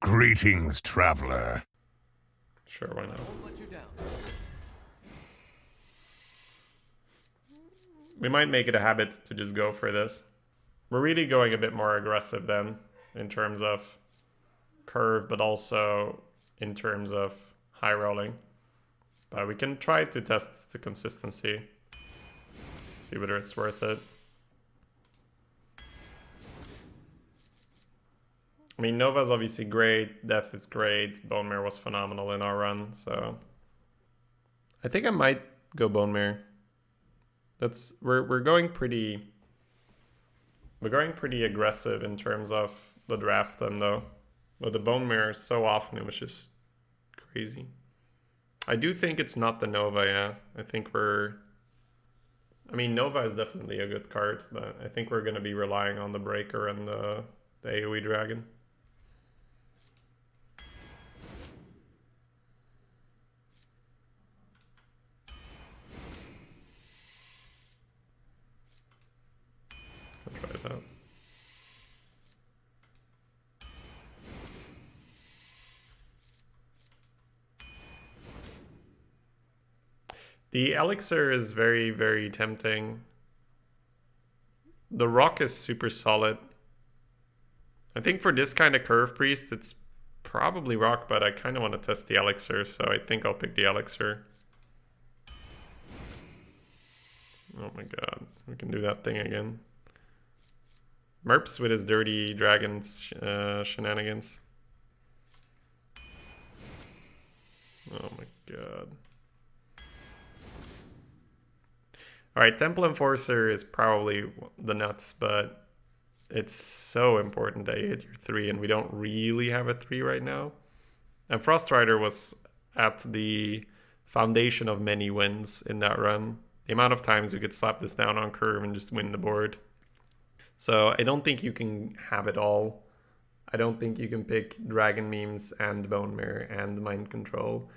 Greetings, traveler. Sure, why not? We might make it a habit to just go for this. We're really going a bit more aggressive then, in terms of curve, but also in terms of high rolling. But we can try to test the consistency. See whether it's worth it. I mean, Nova's obviously great, Death is great, Bone Mirror was phenomenal in our run, so... I think I might go Bone Mirror. We're going pretty aggressive in terms of the draft then though. But the Bone Mirror so often it was just crazy. I do think it's not the Nova, yeah. I mean, Nova is definitely a good card, but I think we're going to be relying on the Breaker and the AoE Dragon. I'll try it out. The Elixir is very, very tempting. The Rock is super solid. I think for this kind of Curve Priest, it's probably Rock, but I kind of want to test the Elixir, so I think I'll pick the Elixir. Oh my god, we can do that thing again. Merps with his dirty dragons shenanigans. Oh my god. Alright, Temple Enforcer is probably the nuts, but it's so important that you hit your 3, and we don't really have a 3 right now. And Frost Rider was at the foundation of many wins in that run. The amount of times we could slap this down on curve and just win the board. So I don't think you can have it all. I don't think you can pick Dragon Memes and Bone Mirror and Mind Control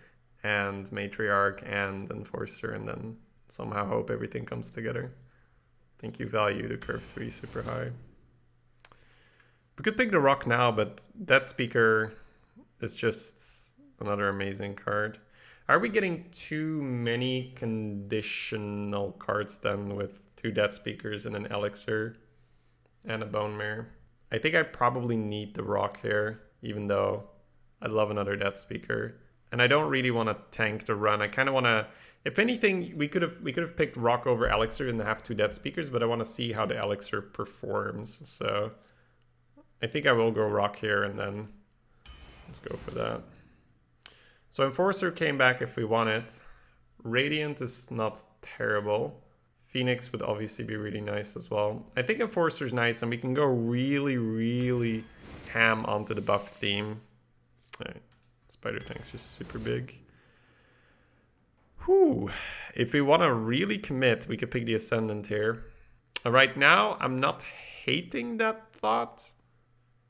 and Matriarch and Enforcer and then somehow hope everything comes together. I think you value the curve 3 super high. We could pick the Rock now, but Death Speaker is just another amazing card. Are we getting too many conditional cards then with 2 Death Speakers and an Elixir and a Bone Mirror? I think I probably need the Rock here, even though I'd love another Death Speaker. And I don't really want to tank the run. I kind of want to... If anything, we could have picked Rock over Elixir and have 2 Death Speakers, but I want to see how the Elixir performs. So I think I will go Rock here and then let's go for that. So Enforcer came back if we want it. Radiant is not terrible. Phoenix would obviously be really nice as well. I think Enforcer's nice and we can go really, really ham onto the buff theme. Alright, Spider Tank's just super big. Whew. If we want to really commit, we could pick the Ascendant here. Right now, I'm not hating that thought,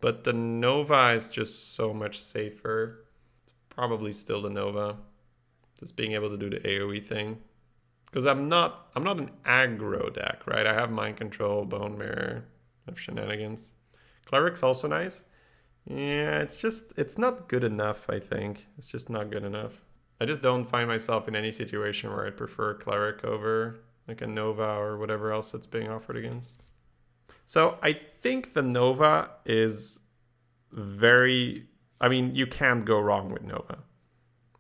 but the Nova is just so much safer. It's probably still the Nova. Just being able to do the AoE thing. Because I'm not an aggro deck, right? I have Mind Control, Bone Mirror, I have Shenanigans. Cleric's also nice. Yeah, it's not good enough, I think. It's just not good enough. I just don't find myself in any situation where I'd prefer Cleric over like a Nova or whatever else that's being offered against. So I think the Nova is very... I mean, you can't go wrong with Nova,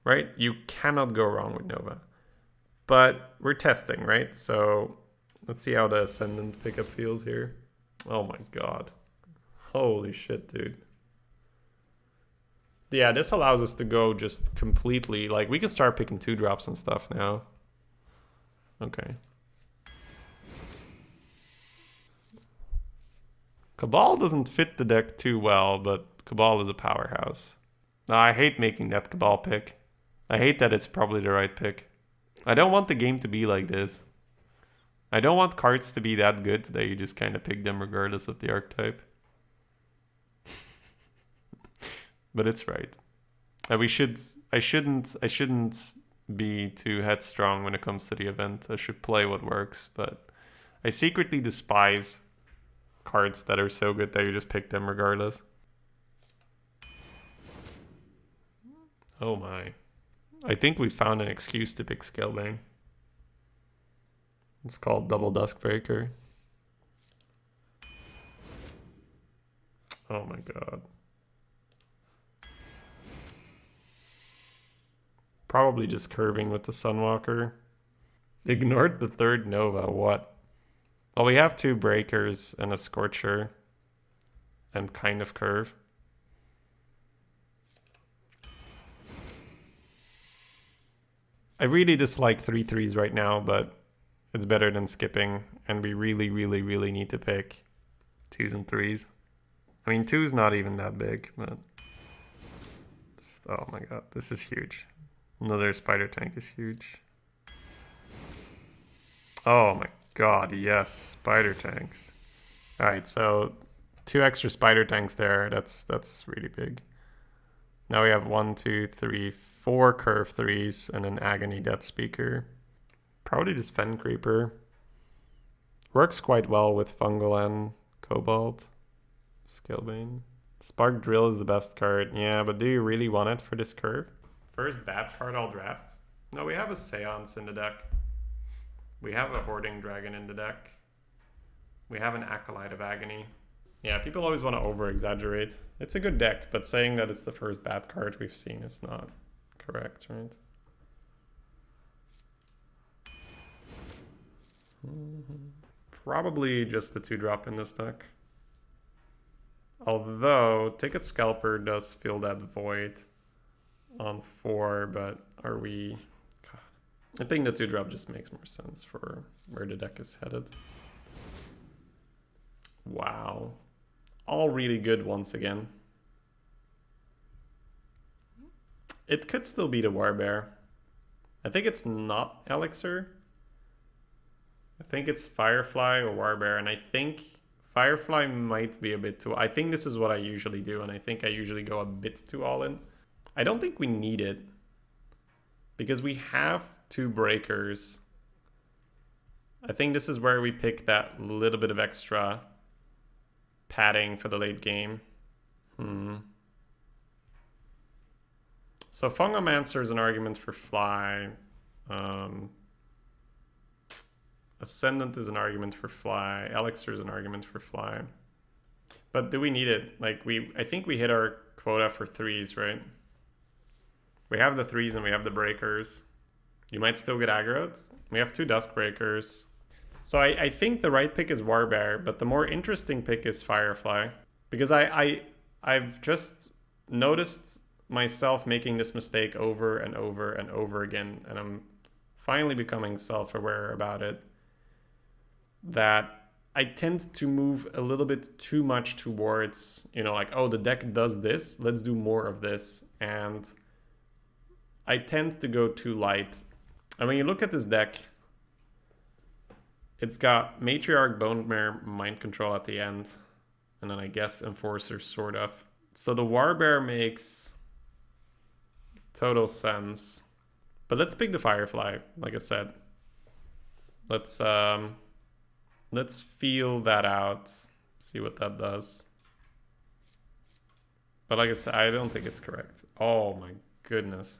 right? You cannot go wrong with Nova. But we're testing, right? So let's see how the Ascendant pickup feels here. Oh my god. Holy shit, dude. Yeah, this allows us to go just completely... Like, we can start picking 2-drops and stuff now. Okay. Cabal doesn't fit the deck too well, but Cabal is a powerhouse. No, I hate making that Cabal pick. I hate that it's probably the right pick. I don't want the game to be like this. I don't want cards to be that good that you just kind of pick them regardless of the archetype. But it's right. I shouldn't be too headstrong when it comes to the event. I should play what works, but I secretly despise cards that are so good that you just pick them regardless. Oh my. I think we found an excuse to pick Scalebane. It's called Double Duskbreaker. Oh my god. Probably just curving with the Sunwalker. Ignored the third Nova, what? Well, we have 2 breakers and a Scorcher. And kind of curve. I really dislike 3/3s right now, but it's better than skipping. And we really, really, really need to pick 2s and 3s. I mean, 2's not even that big, but... oh my god, this is huge. Another spider tank is huge. Oh my god, yes, spider tanks. Alright, so 2 extra spider tanks there. That's really big. Now we have 1, 2, 3, 4 curve 3s and an Agony Death Speaker. Probably just Fen Creeper. Works quite well with Fungal and Cobalt. Scalebane. Spark Drill is the best card. Yeah, but do you really want it for this curve? First bad card I'll draft. No, we have a Seance in the deck. We have a Hoarding Dragon in the deck. We have an Acolyte of Agony. Yeah, people always want to over-exaggerate. It's a good deck, but saying that it's the first bad card we've seen is not correct, right? Probably just the 2-drop in this deck. Although, Ticket Scalper does fill that void on 4, but are we... God. I think the 2-drop just makes more sense for where the deck is headed. Wow. All really good once again. It could still be the Warbear. I think it's not Elixir. I think it's Firefly or Warbear, and I think Firefly might be a bit too... I think this is what I usually do, and I think I usually go a bit too all in. I don't think we need it, because we have 2 breakers. I think this is where we pick that little bit of extra padding for the late game. So Fungomancer is an argument for Fly. Ascendant is an argument for Fly. Elixir is an argument for Fly. But do we need it? Like, I think we hit our quota for 3s, right? We have the 3s and we have the breakers. You might still get aggroed. We have 2 Dusk Breakers. So I think the right pick is Warbear, but the more interesting pick is Firefly. Because I've just noticed myself making this mistake over and over and over again, and I'm finally becoming self-aware about it, that I tend to move a little bit too much towards, you know, like, oh, the deck does this, let's do more of this. And I tend to go too light. And when you look at this deck, it's got Matriarch, Bone Mare, Mind Control at the end, and then I guess Enforcer, sort of. So the Warbear makes total sense. But let's pick the Firefly, like I said. Let's feel that out, see what that does. But like I said, I don't think it's correct. Oh my goodness.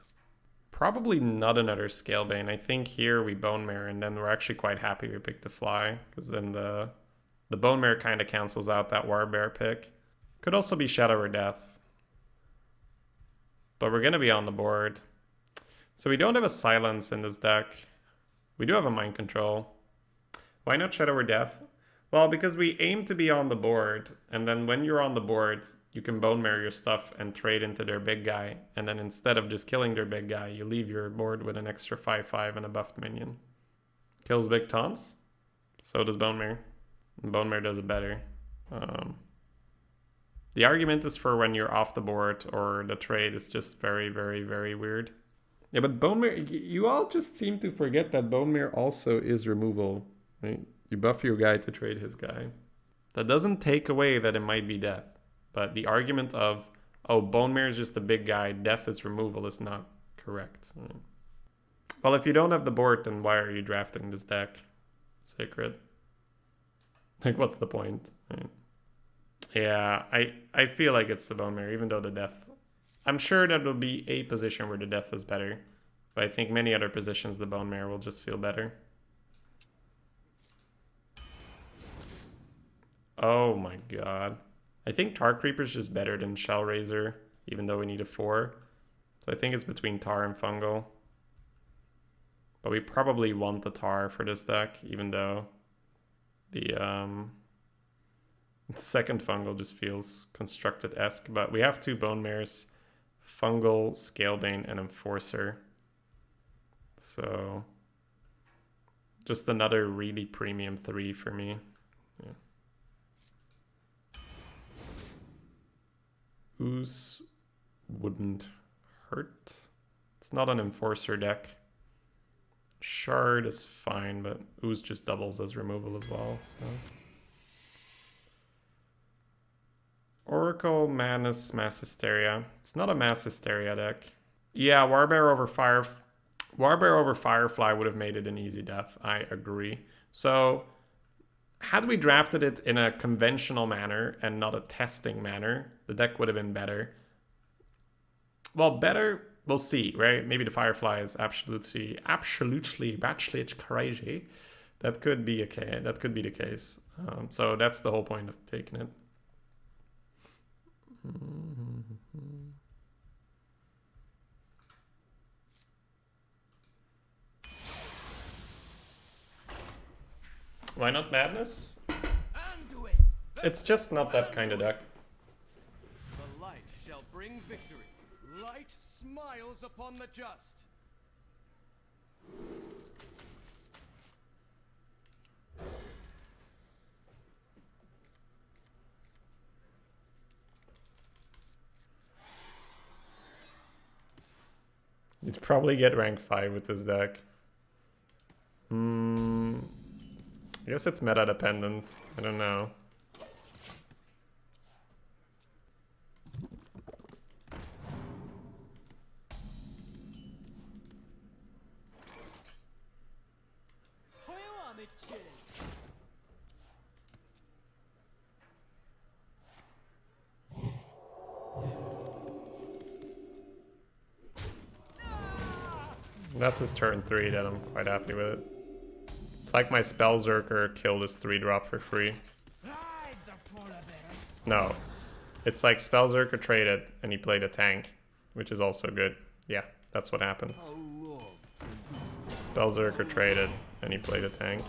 Probably not another Scalebane. I think here we Bone Mare, and then we're actually quite happy we picked the Fly, because then the Bone Mare kind of cancels out that Warbear pick. Could also be Shadow or Death. But we're going to be on the board. So we don't have a Silence in this deck. We do have a Mind Control. Why not Shadow or Death? Well, because we aim to be on the board, and then when you're on the board, you can Bone Mare your stuff and trade into their big guy, and then instead of just killing their big guy, you leave your board with an extra 5/5 and a buffed minion. Kills big taunts, so does Bone Mare. Bone Mare does it better. The argument is for when you're off the board, or the trade is just very, very, very weird. Yeah, but Bone Mare, you all just seem to forget that Bone Mare also is removal, right? You buff your guy to trade his guy. That doesn't take away that it might be death. But the argument of, oh, Bone Mare is just a big guy, death is removal, is not correct. Well, if you don't have the board, then why are you drafting this deck? Sacred. Like, what's the point? Yeah, I feel like it's the Bone Mare, even though the death I'm sure that will be a position where the death is better. But I think many other positions the Bone Mare will just feel better. Oh my god. I think Tar Creeper is just better than Shell Razor, even though we need a 4. So I think it's between Tar and Fungal. But we probably want the Tar for this deck, even though the second Fungal just feels constructed-esque. But we have 2 Bone Mares, Fungal, Scalebane, and Enforcer. So just another really premium 3 for me. Yeah. Ooze wouldn't hurt. It's not an Enforcer deck. Shard is fine, but Ooze just doubles as removal as well. So Oracle, Madness, Mass Hysteria. It's not a Mass Hysteria deck. Yeah, Warbear over Firefly would have made it an easy death. I agree. So had we drafted it in a conventional manner and not a testing manner, the deck would have been better. Well, better, we'll see, right? Maybe the Firefly is absolutely crazy. That could be okay. That could be the case. So that's the whole point of taking it. Why not Madness? It's just not that kind of deck. The light shall bring victory. Light smiles upon the just. You'd probably get rank 5 with this deck. I guess it's meta dependent. I don't know. That's his turn 3 that I'm quite happy with it. It's like my Spellzerker killed his 3-drop for free. No. It's like Spellzerker traded and he played a tank, which is also good. Yeah, that's what happened. Spellzerker traded and he played a tank.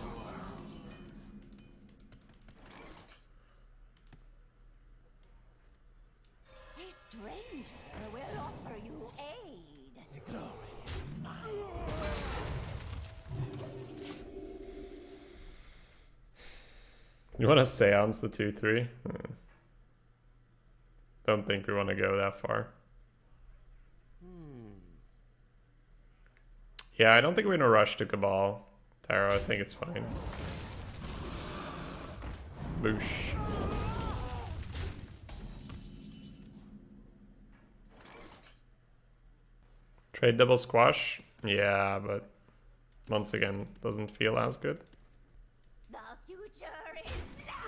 A stranger will offer you aid. The glory is mine. You want to Seance the 2-3? Don't think we want to go that far. Yeah, I don't think we're in a rush to Cabal. Tarot, I think it's fine. Boosh. Trade double squash? Yeah, but once again, doesn't feel as good. The future is now.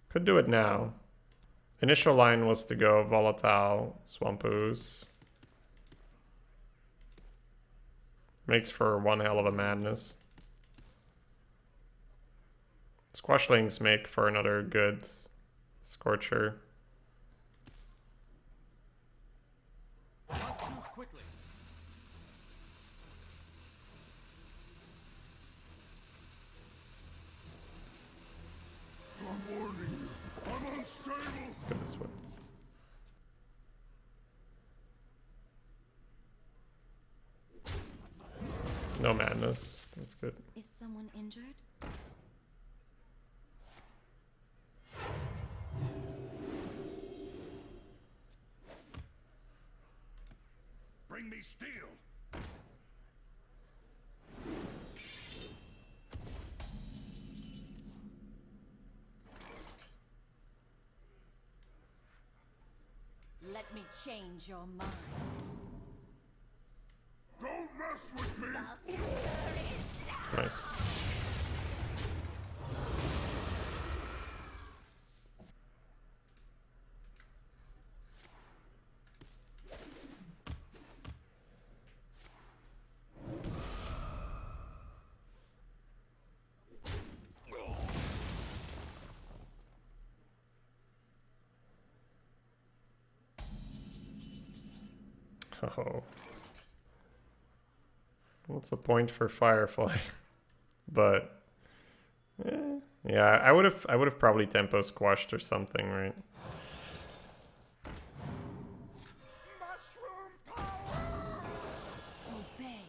Could do it now. Initial line was to go Volatile, Swamp Ooze. Makes for one hell of a madness. Squashlings make for another good Scorcher. Not too quickly. Let's go this way. No madness. That's good. Is someone injured? Bring me steel. Let me change your mind. Don't mess with me. The future is now. Nice. Oh. What's the point for Firefly? But yeah, I would have probably tempo squashed or something, right? Obey.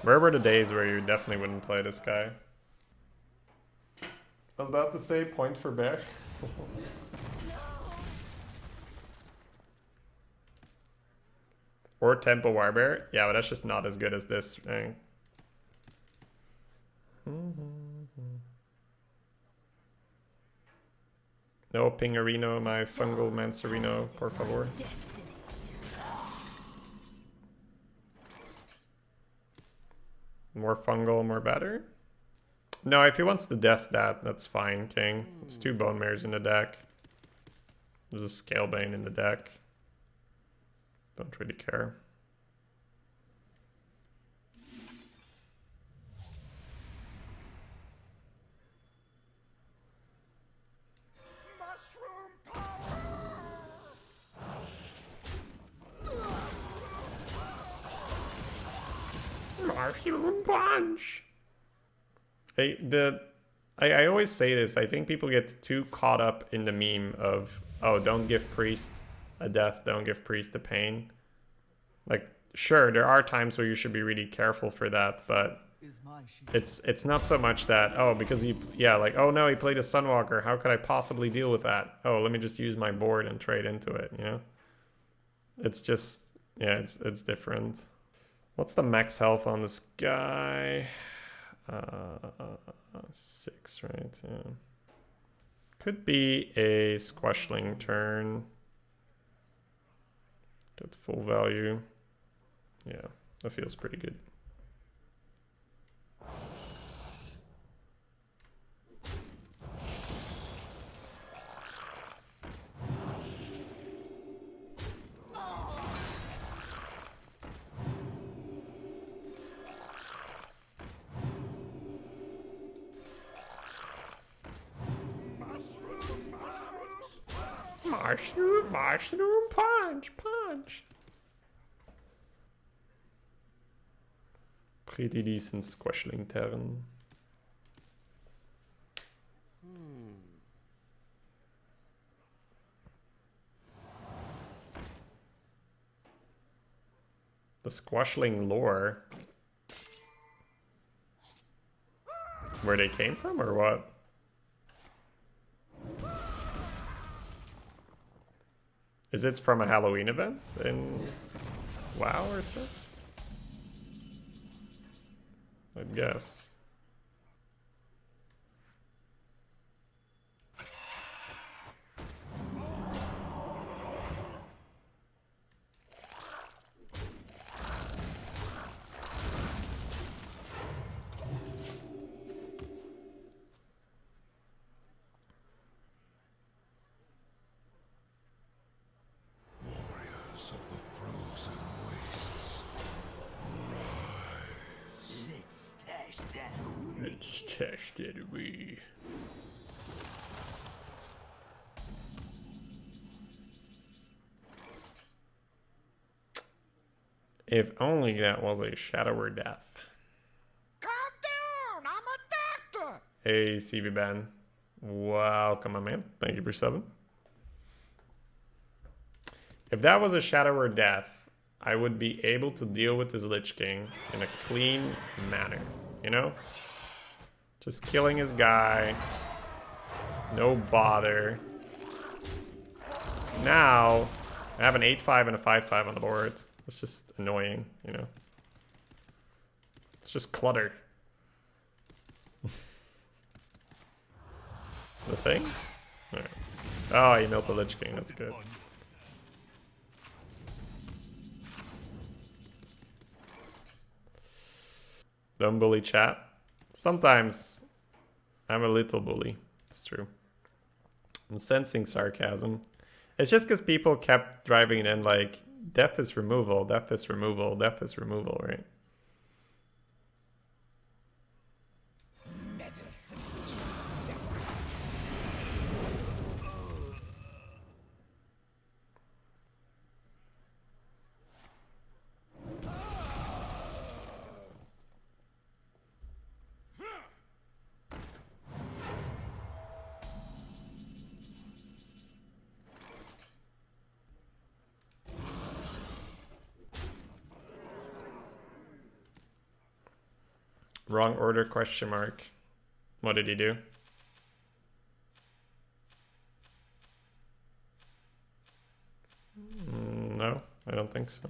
Where were the days where you definitely wouldn't play this guy? I was about to say point for bear. Or tempo warbear. Yeah, but that's just not as good as this thing. No Pingarino, my fungal Mancerino, por favor. Destiny. More fungal, more better? No, if he wants to death that, that's fine, King. There's 2 Bone Mares in the deck. There's a Scalebane in the deck. Don't really care. Mushroom punch! Hey, I always say this. I think people get too caught up in the meme of, oh, don't give priest a death, don't give priest a pain. Like, sure, there are times where you should be really careful for that, but it's not so much that, oh, because like, oh no, he played a Sunwalker, how could I possibly deal with that? Oh, let me just use my board and trade into it, you know? It's just, yeah, it's different. What's the max health on this guy? 6, right? Yeah. Could be a Squashling turn. Get full value. Yeah, that feels pretty good. Mushroom punch. Pretty decent Squashling turn. The Squashling lore. Where they came from or what? Is it from a Halloween event in WoW or so? I'd guess. Let's test it away. If only that was a Shadow or Death. Calm down, I'm a doctor. Hey, CB Ben. Welcome, my man. Thank you for subbing. If that was a Shadow or Death, I would be able to deal with this Lich King in a clean manner, you know? Just killing his guy. No bother. Now, I have an 8-5 and a 5-5 on the board. It's just annoying, you know? It's just clutter. The thing? Right. Oh, you milled the Lich King. That's good. Don't bully chat. Sometimes I'm a little bully. It's true. I'm sensing sarcasm. It's just because people kept driving it in like, death is removal, death is removal, death is removal, right? Wrong order question mark. What did he do? No, I don't think so.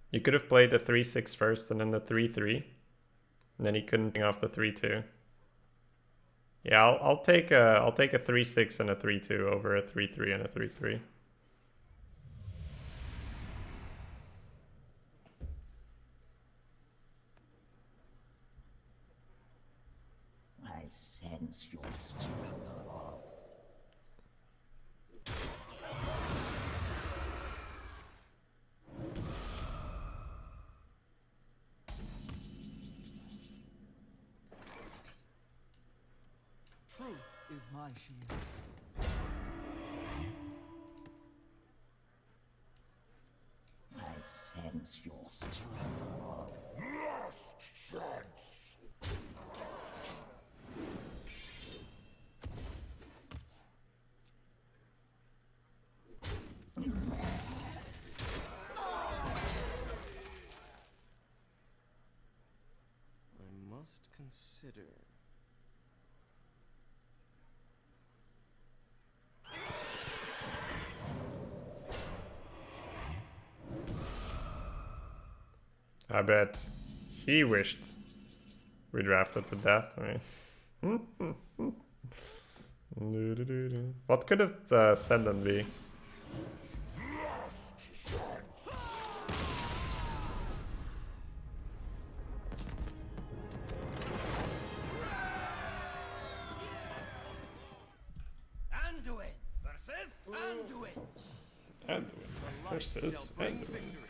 You could have played the 3-6 first and then the 3-3. And then he couldn't bring off the 3-2. Yeah, I'll take a 3-6 and a 3-2 over a 3-3 and a 3-3. I sense your struggle. Truth is my shield. I sense your struggle. Last chance. I must consider. I bet he wished we drafted to death. I mean. What could it send and be? Anduin versus Anduin. Anduin The light versus shall bring Anduin. victory.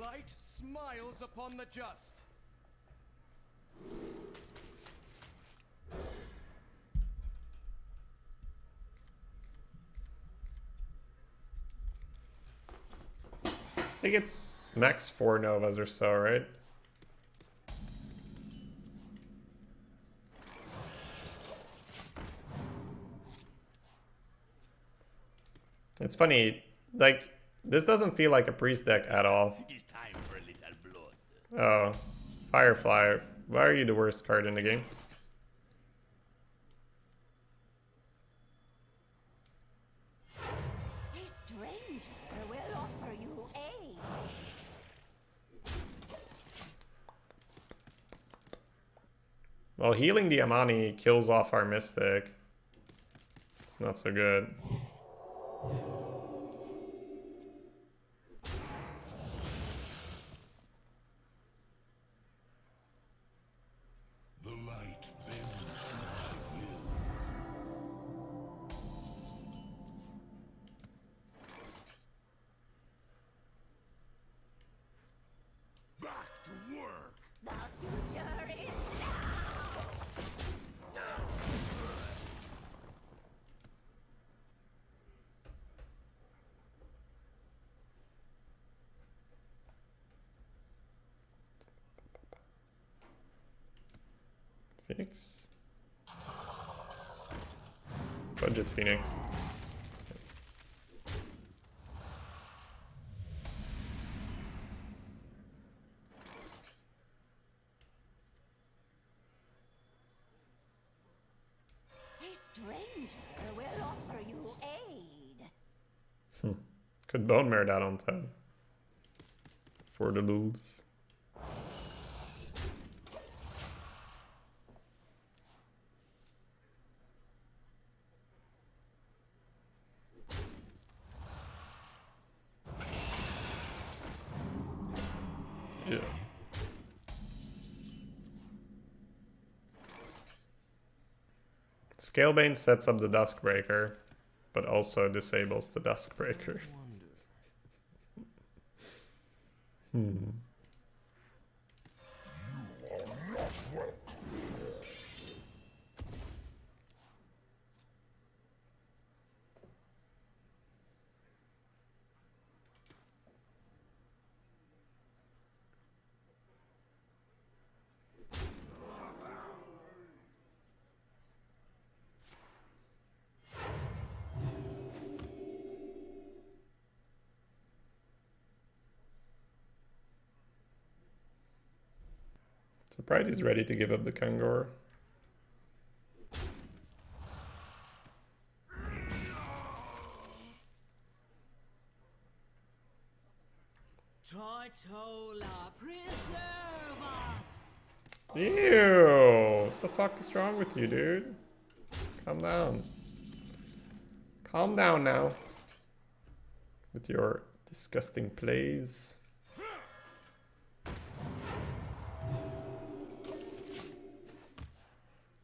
Light smiles upon the just. I think it's max 4 Novas or so, right? It's funny, like, this doesn't feel like a priest deck at all. It's time for a little blood. Oh, Firefly, why are you the worst card in the game? A stranger will offer you aid. Well, healing the Amani kills off our Mystic. It's not so good. The light bends to my will. Back to work. The future is now. Phoenix? Budget Phoenix. A stranger will offer you aid. Could Bone Mare that on 10. For the lulz. Yeah. Scalebane sets up the Duskbreaker, but also disables the Duskbreaker. Wonder. Surprised he's ready to give up the Kangor. Tortola, preserve us! Ew! What the fuck is wrong with you, dude? Calm down. Calm down now. With your disgusting plays.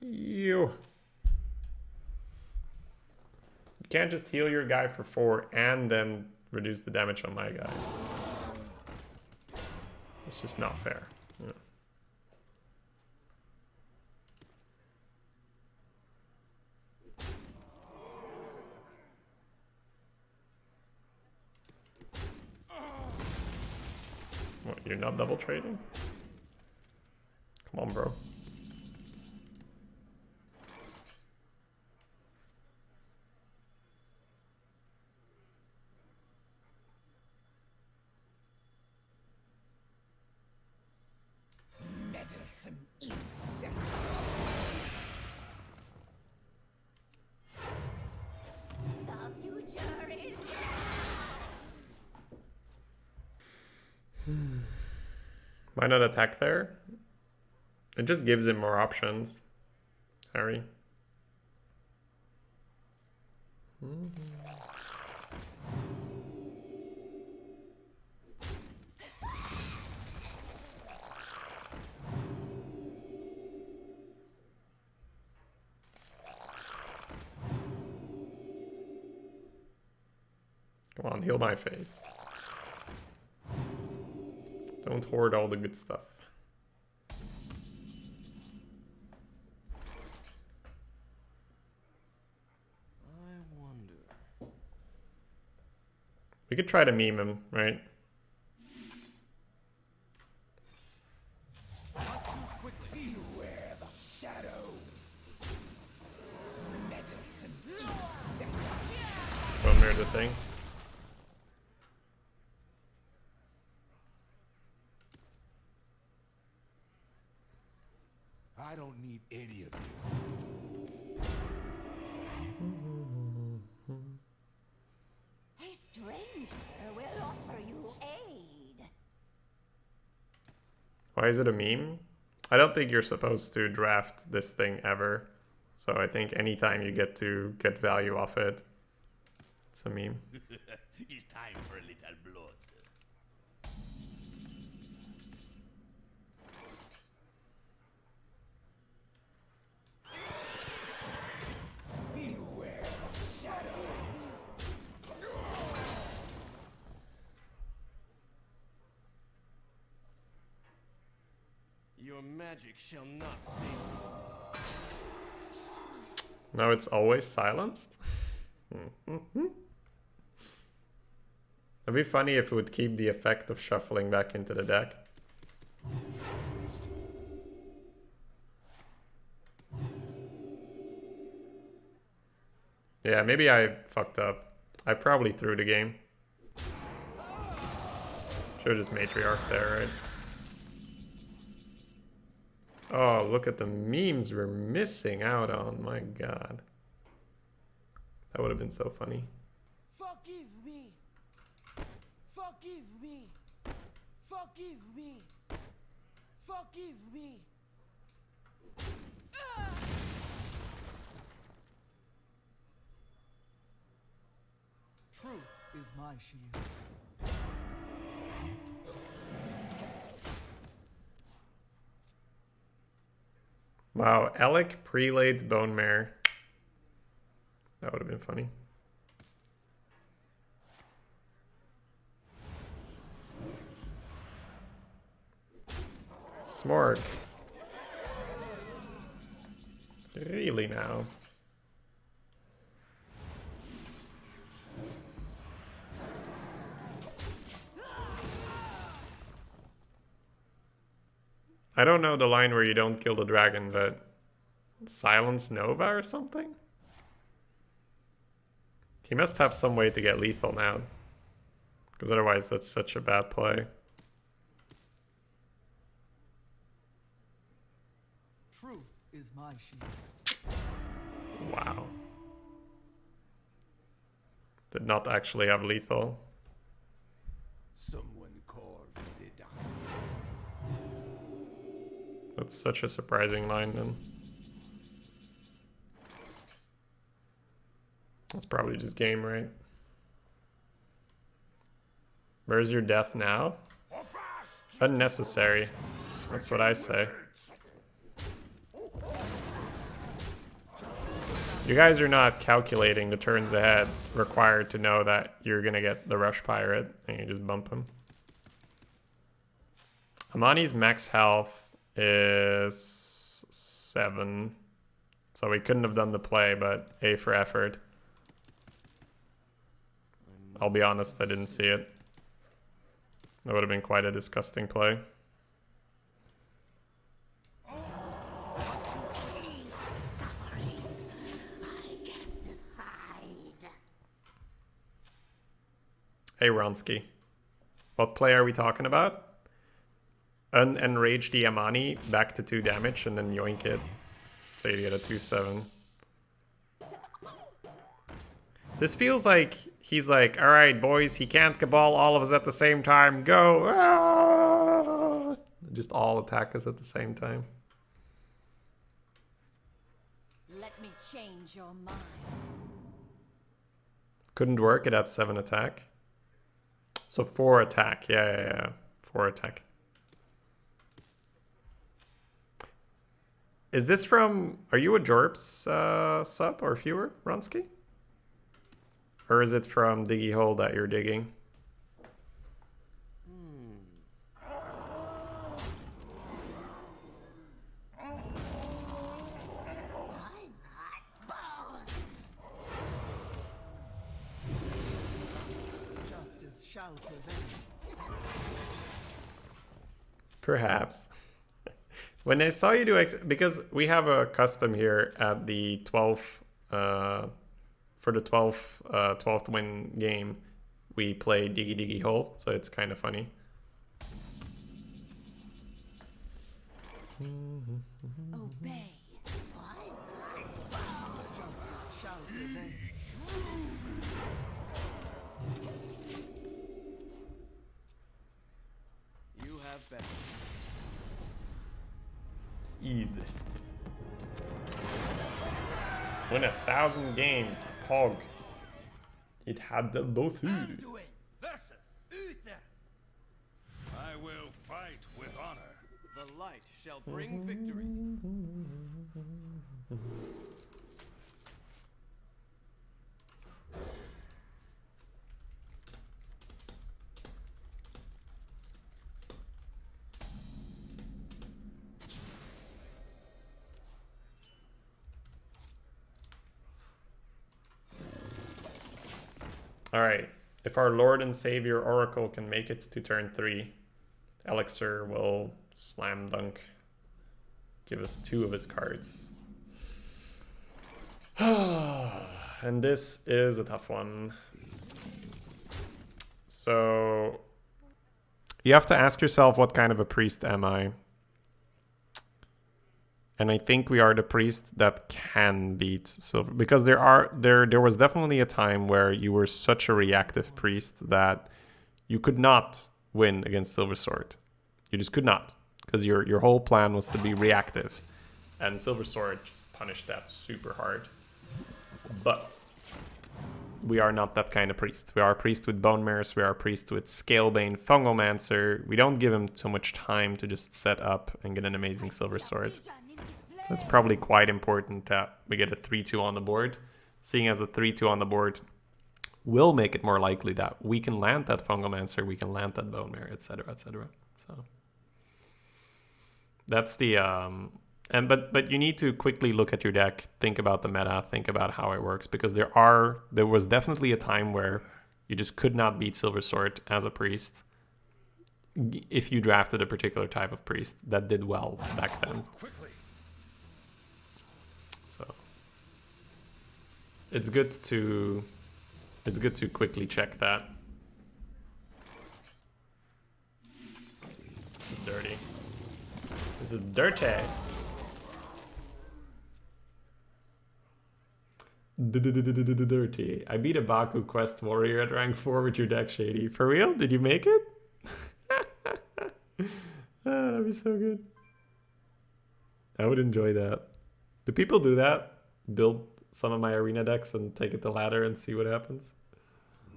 Ew. You can't just heal your guy for 4 and then reduce the damage on my guy. It's just not fair. Yeah. What, you're not double trading? Come on, bro. Medicine insect. The future is Why not attack there? It just gives him more options. Harry. Come on, heal my face. Don't hoard all the good stuff. I wonder. We could try to meme him, right? Not too quickly. Beware the shadow. medicine insect. Don't mirror the thing. I don't need any of you. A stranger will offer you aid. Why is it a meme? I don't think you're supposed to draft this thing ever. So I think anytime you get to get value off it, it's a meme. It's time for a little blood. Beware the shadow. Your magic shall not save me. Now it's always silenced? It'd be funny if it would keep the effect of shuffling back into the deck. Yeah, maybe I fucked up. I probably threw the game. Should've just matriarch there, right? Oh, look at the memes we're missing out on. My god. That would have been so funny. Forgive me! Forgive me! Forgive me! Forgive me! Truth is my shield. Wow, Alec prelate bone mare. That would have been funny. Smart. Really now? I don't know the line where you don't kill the dragon, but silence Nova or something? He must have some way to get lethal now. Because otherwise that's such a bad play. Truth is my shield. Wow. Did not actually have lethal. Someone called the doctor. That's such a surprising line then. That's probably just game, right? Where's your death now? Unnecessary. That's what I say. You guys are not calculating the turns ahead required to know that you're gonna get the Rush Pirate, and you just bump him. Amani's max health is 7. So we couldn't have done the play, but A for effort. I'll be honest, I didn't see it. That would have been quite a disgusting play. Hey Ronsky, what play are we talking about? Enrage the Amani back to 2 damage and then yoink it. So you get a 2/7. This feels like he's like, alright boys, he can't cabal all of us at the same time, go! Ah! Just all attack us at the same time. Let me change your mind. Couldn't work, it had 7 attack. So 4 attack, yeah. 4 attack. Is this from, are you a Jorps sub or viewer, Ronsky? Or is it from Diggy Hole that you're digging? Justice shall prevail. Perhaps. When I saw you do because we have a custom here at the 12th for the 12th win game, we play Diggy Diggy Hole, so it's kind of funny. Obey. Justice shall prevail. You have been. Easy. Win 1,000 games, Pog. It had the both. Anduin versus Uther. I will fight with honor. The light shall bring victory. Alright, if our Lord and Savior Oracle can make it to turn 3, Elixir will slam dunk. Give us 2 of his cards. And this is a tough one. So you have to ask yourself, what kind of a priest am I? And I think we are the priest that can beat Silver, because there was definitely a time where you were such a reactive priest that you could not win against Silver Sword. You just could not, because your whole plan was to be reactive, and Silver Sword just punished that super hard. But we are not that kind of priest. We are a priest with Bone Mares, we are a priest with Scalebane, Fungomancer. We don't give him so much time to just set up and get an amazing Silver Sword. So it's probably quite important that we get a 3-2 on the board. Seeing as a 3-2 on the board will make it more likely that we can land that Fungomancer, we can land that Bone Mare, etc., etc. So that's the but you need to quickly look at your deck, think about the meta, think about how it works, because there was definitely a time where you just could not beat Silver Sword as a priest if you drafted a particular type of priest that did well back then. So it's good to quickly check that. This is dirty. This is dirty. Dirty. I beat a Baku Quest Warrior at rank 4 with your deck, Shady. For real? Did you make it? That'd be so good. I would enjoy that. Do people do that? Build some of my arena decks and take it to ladder and see what happens?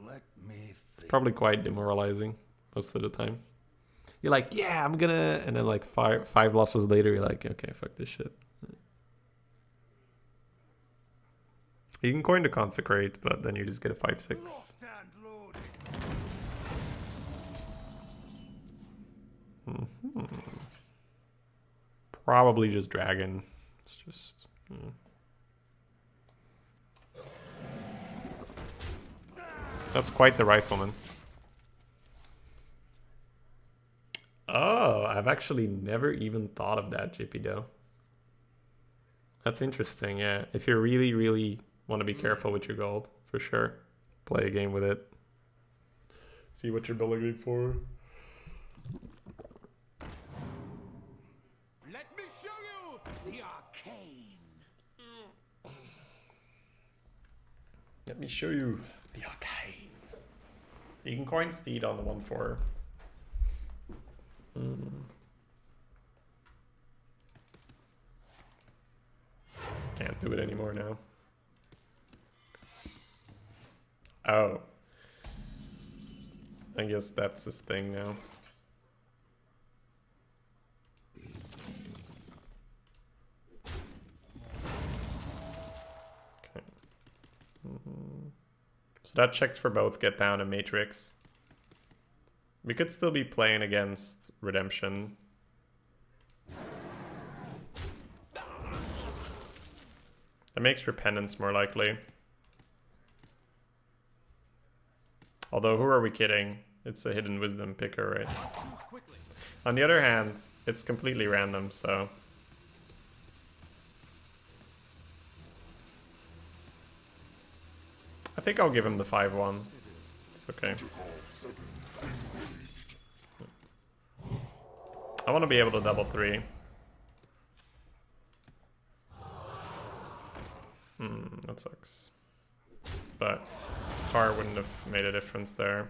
Let me It's probably quite demoralizing most of the time. You're like, yeah, I'm gonna... And then like five losses later, you're like, okay, fuck this shit. You can coin to Consecrate, but then you just get a 5/6. locked and loaded. Probably just Dragon. It's just... That's quite the Rifleman. Oh, I've actually never even thought of that, JP Doe. That's interesting, yeah. If you really, really want to be careful with your gold, for sure. Play a game with it. See what you're building it for. Let me show you the arcane. Let me show you the arcane. You can coin Steed on the 1/4. Can't do it anymore now. Oh. I guess that's his thing now. Okay. So that checked for both Get Down and Matrix. We could still be playing against Redemption. That makes Repentance more likely. Although, who are we kidding? It's a Hidden Wisdom picker, right? On the other hand, it's completely random, so... I think I'll give him the 5/1. It's okay. I want to be able to double 3. That sucks. But Tar wouldn't have made a difference there.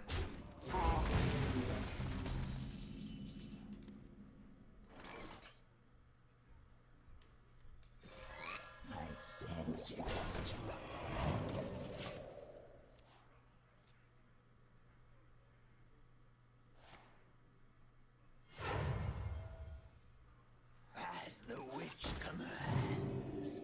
As the witch commands.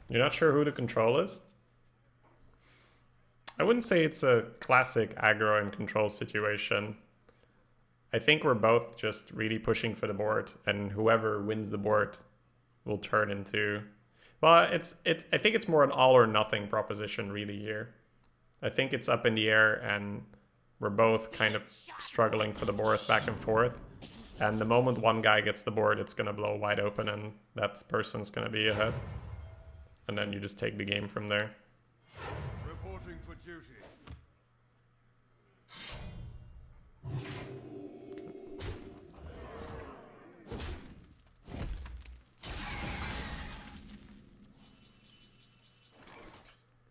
You're not sure who the control is? I wouldn't say it's a classic aggro and control situation. I think we're both just really pushing for the board, and whoever wins the board will turn into... Well, I think it's more an all or nothing proposition really here. I think it's up in the air, and we're both kind of struggling for the board back and forth. And the moment one guy gets the board, it's going to blow wide open, and that person's going to be ahead. And then you just take the game from there. Reporting for duty.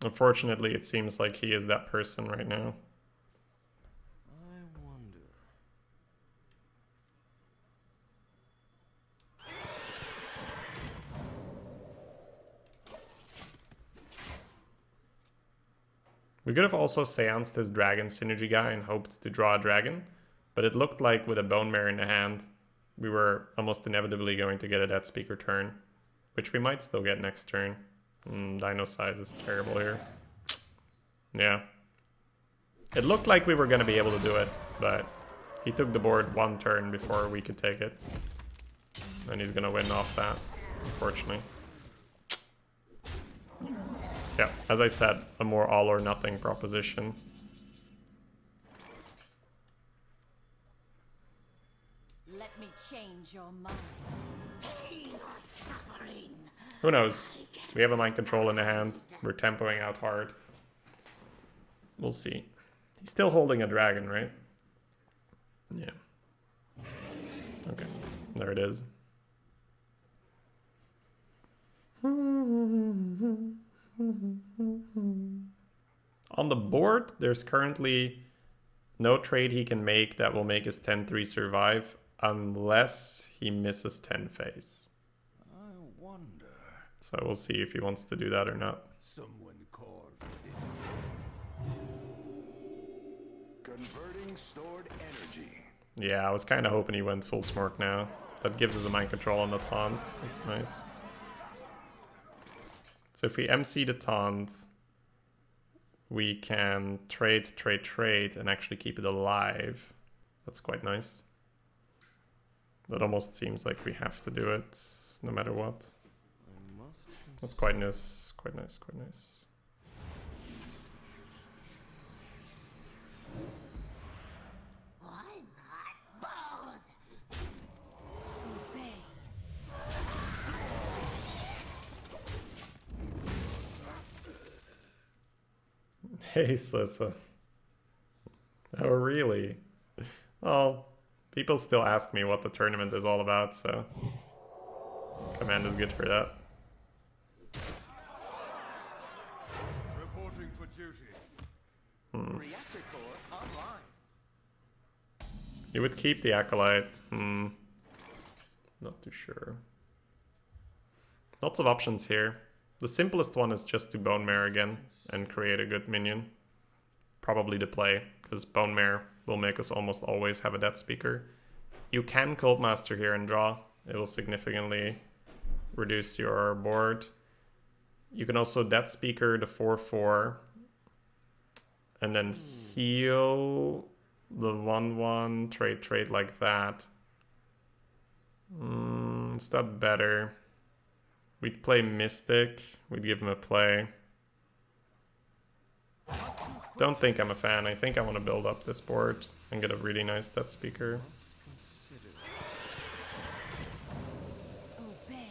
Unfortunately, it seems like he is that person right now. I wonder. We could have also seanced his dragon synergy guy and hoped to draw a dragon, but it looked like with a bone mare in the hand, we were almost inevitably going to get a Death Speaker turn, which we might still get next turn. Dino size is terrible here. Yeah. It looked like we were going to be able to do it, but he took the board one turn before we could take it. And he's going to win off that, unfortunately. Yeah, as I said, a more all or nothing proposition. Let me change your mind. Pain or suffering, Who knows? We have a mind control in the hand. We're tempoing out hard. We'll see. He's still holding a dragon, right? Yeah. Okay. There it is. On the board, there's currently no trade he can make that will make his 10-3 survive unless he misses 10 phase. I wonder. So we'll see if he wants to do that or not. Someone called it. Converting stored energy. Yeah, I was kind of hoping he went full smork now. That gives us a mind control on the taunt. That's nice. So if we MC the taunt, we can trade, and actually keep it alive. That's quite nice. That almost seems like we have to do it, no matter what. That's quite nice, quite nice, quite nice. Why not both? Obey. Hey, Slissa. Oh, really? Well, people still ask me what the tournament is all about, so command is good for that. Reporting for duty. Reactor core online. You would keep the Acolyte. Not too sure. Lots of options here. The simplest one is just to Bone Mare again and create a good minion. Probably the play, because Bone Mare will make us almost always have a Death Speaker. You can Cult Master here and draw. It will significantly reduce your board. You can also Death Speaker the 4/4 and then heal the 1/1, trade like that. Is that better? We'd play Mystic. We'd give him a play. Don't think I'm a fan. I think I want to build up this board and get a really nice Death Speaker. Obey.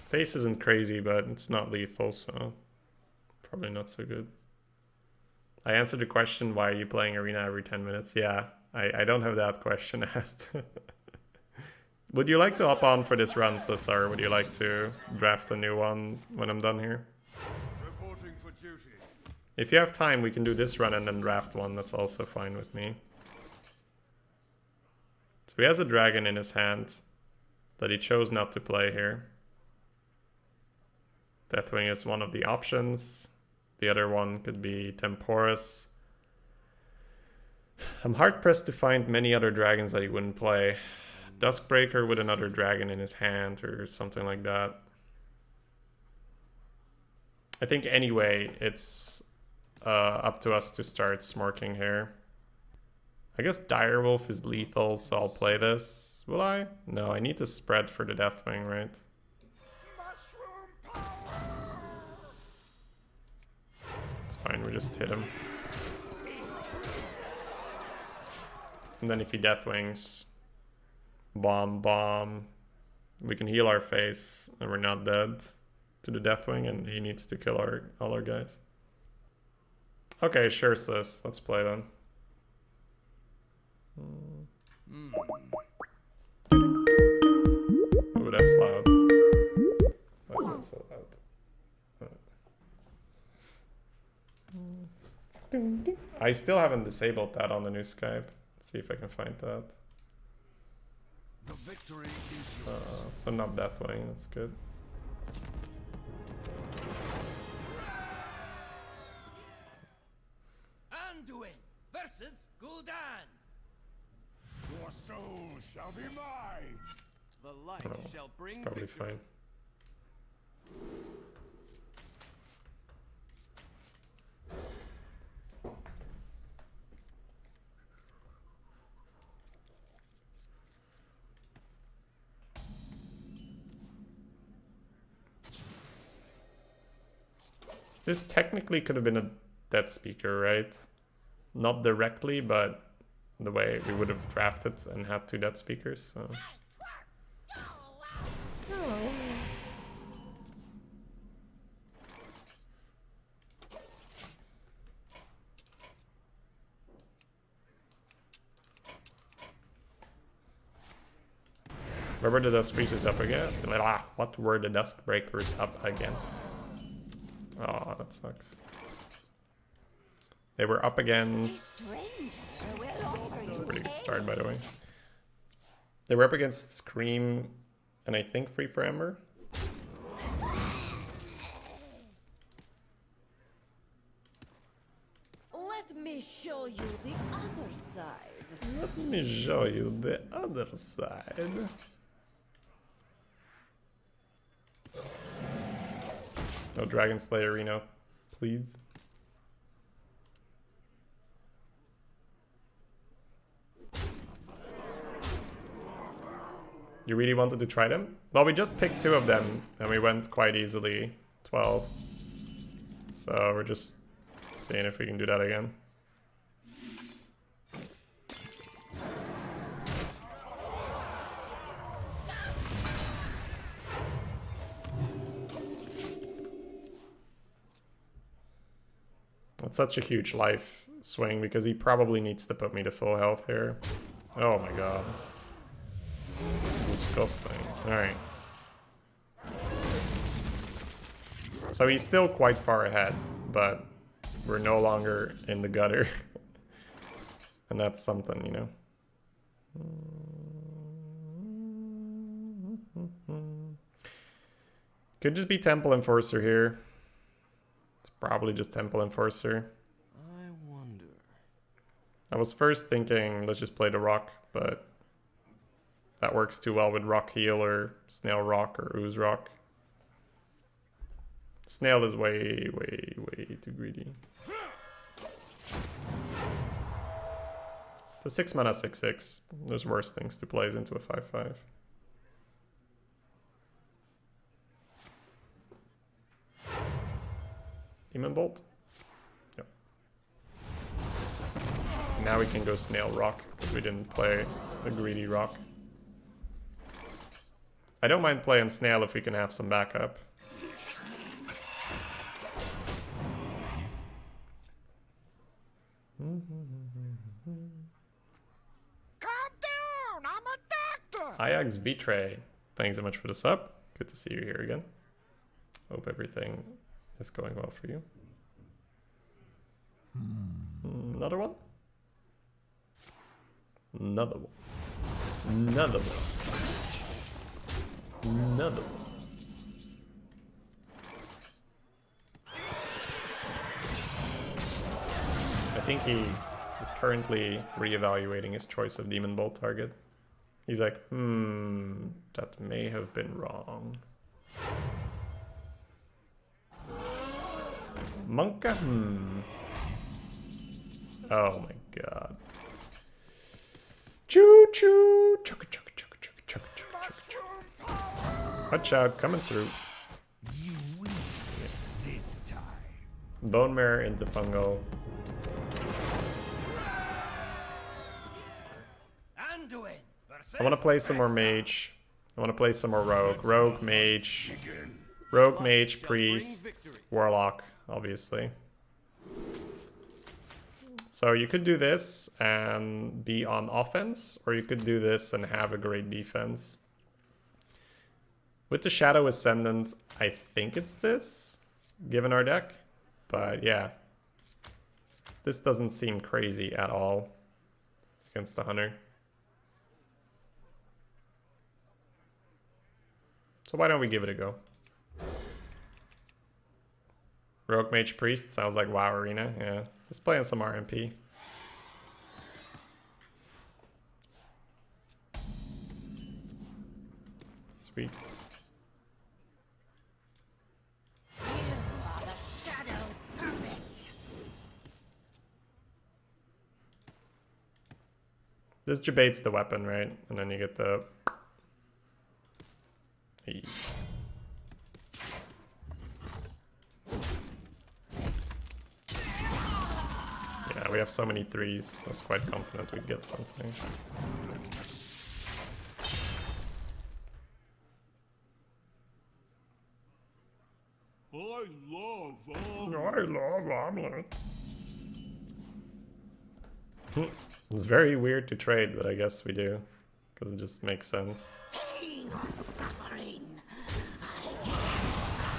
Face isn't crazy, but it's not lethal, so probably not so good. I answered the question, why are you playing Arena every 10 minutes? Yeah, I don't have that question asked. Would you like to hop on for this run, Cesar? Would you like to draft a new one when I'm done here? Reporting for duty. If you have time, we can do this run and then draft one. That's also fine with me. So he has a dragon in his hand that he chose not to play here. Deathwing is one of the options. The other one could be Temporis. I'm hard-pressed to find many other dragons that he wouldn't play. Duskbreaker with another dragon in his hand or something like that. I think anyway, it's up to us to start smorking here. I guess Direwolf is lethal, so I'll play this. Will I? No, I need to spread for the Deathwing, right? Mushroom power! It's fine, we just hit him. And then if he Deathwings, bomb, we can heal our face and we're not dead to the Deathwing, and he needs to kill all our guys. Okay, sure, sis. Let's play then. Ooh, that's loud. Why is that so loud? Alright. I still haven't disabled that on the new Skype. Let's see if I can find that. The victory is yours. So not Deathwing, that's good. Anduin versus Gul'dan. Your soul shall be mine. The light Oh, shall bring it's probably victory. fine. This technically could have been a Death Speaker, right? Not directly, but the way we would have drafted and had 2 dead speakers. So. Where were the dust breaches up again? What were the dust breakers up against? Oh, that sucks. They were up against... That's a pretty good start, by the way. They were up against Scream and I think Free for Ember. Let me show you the other side. Let me show you the other side. No Dragon Slayer Reno, please. You really wanted to try them? Well, we just picked 2 of them and we went quite easily 12. So we're just seeing if we can do that again. It's such a huge life swing because he probably needs to put me to full health here. Oh my god. Disgusting. Alright. So he's still quite far ahead, but we're no longer in the gutter. And that's something, you know. Could just be Temple Enforcer here. It's probably just Temple Enforcer. I wonder. I was first thinking, let's just play the Rock, but that works too well with Rock Heal or Snail Rock or Ooze Rock. Snail is way, way, way too greedy. It's a 6 mana 6/6. There's worse things to play into a 5/5. Demon Bolt? Yep. Now we can go Snail Rock, because we didn't play the greedy Rock. I don't mind playing Snail if we can have some backup. Calm down, I'm a doctor. Ajax Vitre, thanks so much for the sub. Good to see you here again. Hope everything is going well for you. Another one? Another one. Another one. Another one. I think he is currently reevaluating his choice of Demon Bolt target. He's like, that may have been wrong. Monka? Oh my god. Choo choo! Chugga chugga chugga chugga chugga chugga chugga. Watch out, coming through. You win this time. Bone Mirror into Fungal. Anduin versus I want to play some more Mage. I want to play some more Rogue. Rogue, Mage. Rogue, Mage, Priest, Warlock, obviously. So you could do this and be on offense, or you could do this and have a great defense. With the Shadow Ascendant, I think it's this, given our deck. But yeah, this doesn't seem crazy at all against the Hunter. So why don't we give it a go? Rogue Mage Priest sounds like WoW Arena, yeah. Let's play on some RMP. Sweet. You are the Shadow's puppet. This debates the weapon, right? And then you get the... Hey. Yeah, We have so many threes. I was quite confident we'd get something. I love omelets. It's very weird to trade, but I guess we do. Because it just makes sense. Pain or suffering. I can't decide.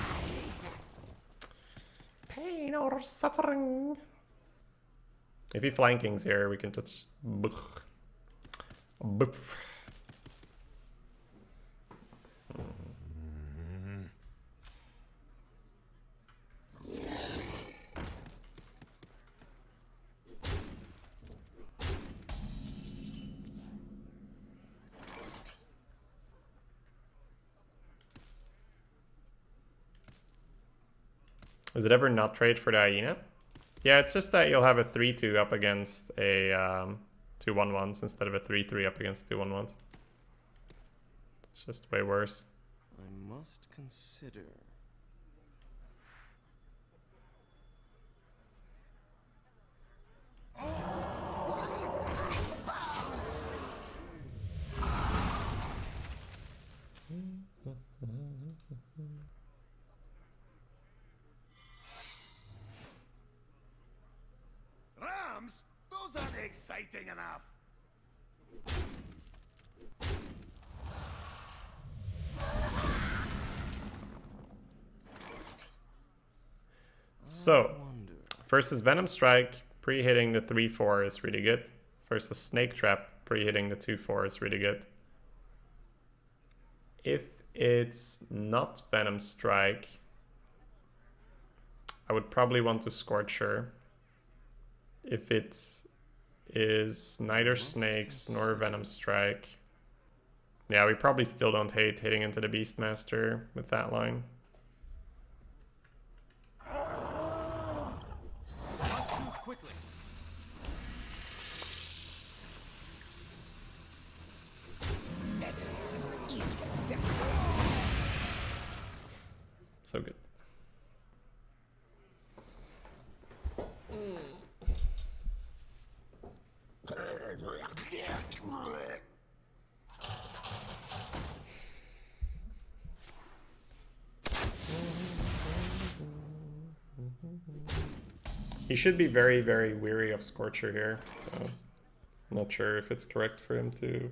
Pain or suffering. If he flankings here, we can touch. Boof. Is it ever not trade for the hyena? Yeah, it's just that you'll have a 3-2 up against a 2-1-1s instead of a 3-3 up against 2-1-1s. It's just way worse. I must consider. Rams? Those aren't exciting enough. So, versus Venom Strike, pre-hitting the 3-4 is really good. Versus Snake Trap, pre-hitting the 2-4 is really good. If it's not Venom Strike, I would probably want to Scorcher. If it is neither Snakes nor Venom Strike, yeah, we probably still don't hate hitting into the Beastmaster with that line. Must move quickly. So good. He should be very, very weary of Scorcher here, so I'm not sure if it's correct for him to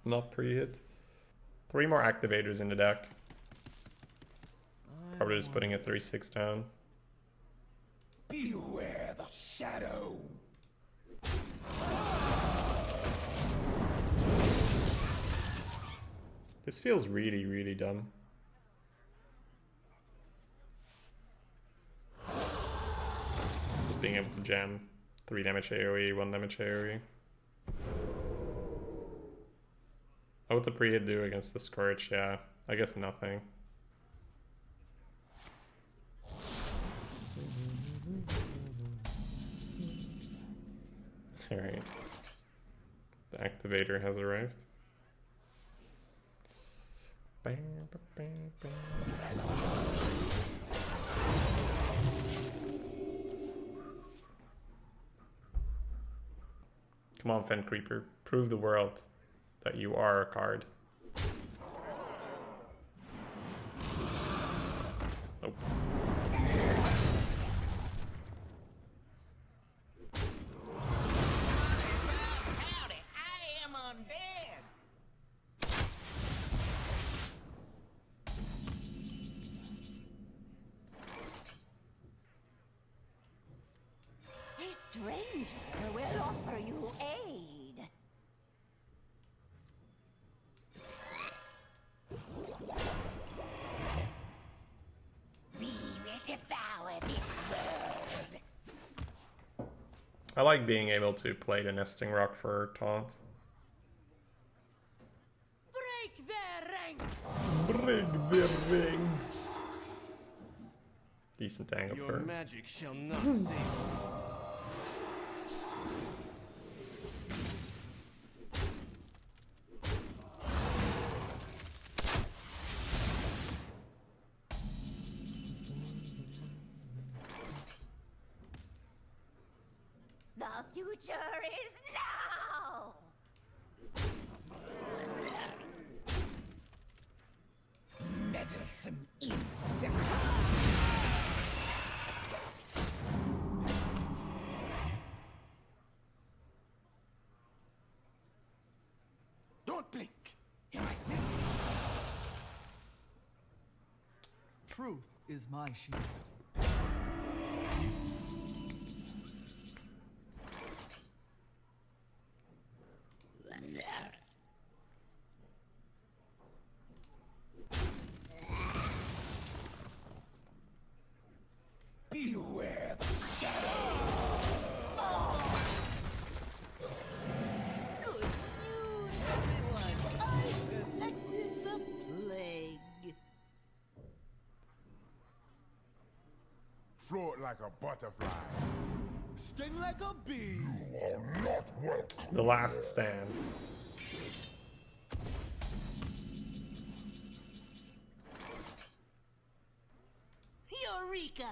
not pre-hit. 3 more activators in the deck. Probably just putting a 3-6 down. Beware the shadow. This feels really, really dumb. Just being able to jam 3 damage AoE, 1 damage AoE. What would the pre-hit do against the Scorch? Yeah, I guess nothing. Alright. The activator has arrived. Come on, Fen Creeper. Prove the world that you are a card. Nope. Howdy, I am undead. A stranger will offer you aid. We will devour this world. I like being able to play the Nesting Rock for taunt. Break their ranks. Break the rings. Decent angle Your for. magic shall not save you. The future is now! Meddlesome insects! Don't blink. You might miss it. Truth is my shield. Beware the shadow. Good news, everyone! I perfected the plague! Float like a butterfly. Sting like a bee. The last stand. Eureka!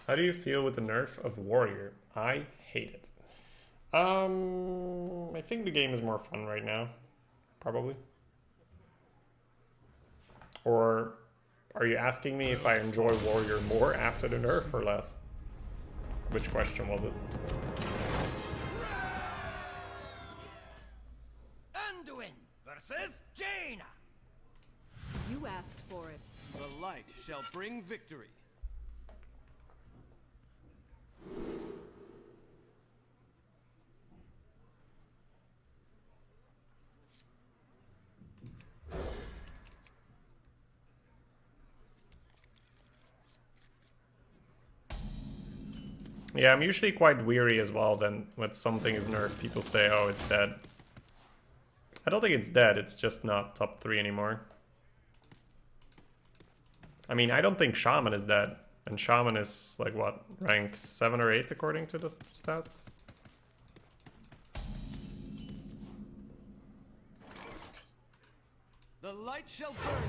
How do you feel with the nerf of Warrior? I hate it. I think the game is more fun right now, probably. Or are you asking me if I enjoy Warrior more after the nerf or less? Which question was it? Anduin versus Jaina. You asked for it. The light shall bring victory. Yeah, I'm usually quite weary as well then when something is nerfed. People say, oh, it's dead. I don't think it's dead, it's just not top 3 anymore. I mean, I don't think Shaman is dead. And Shaman is, like, what, rank 7 or 8 according to the stats? The light shall burn.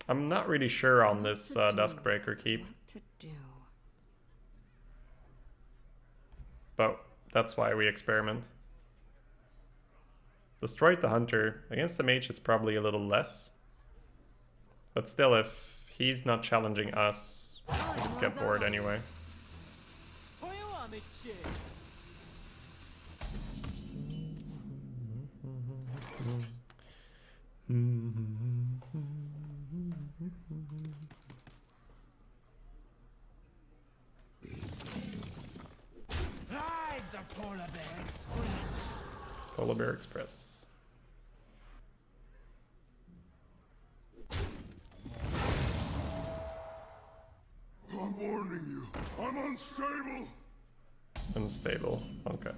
I'm not really sure on this Duskbreaker keep. What to do? But that's why we experiment. Destroyed the Hunter. Against the Mage, it's probably a little less. But still, if he's not challenging us, we just get bored anyway. Ride the polar bear express. Polar Bear Express. I'm warning you. I'm unstable. Unstable. Okay.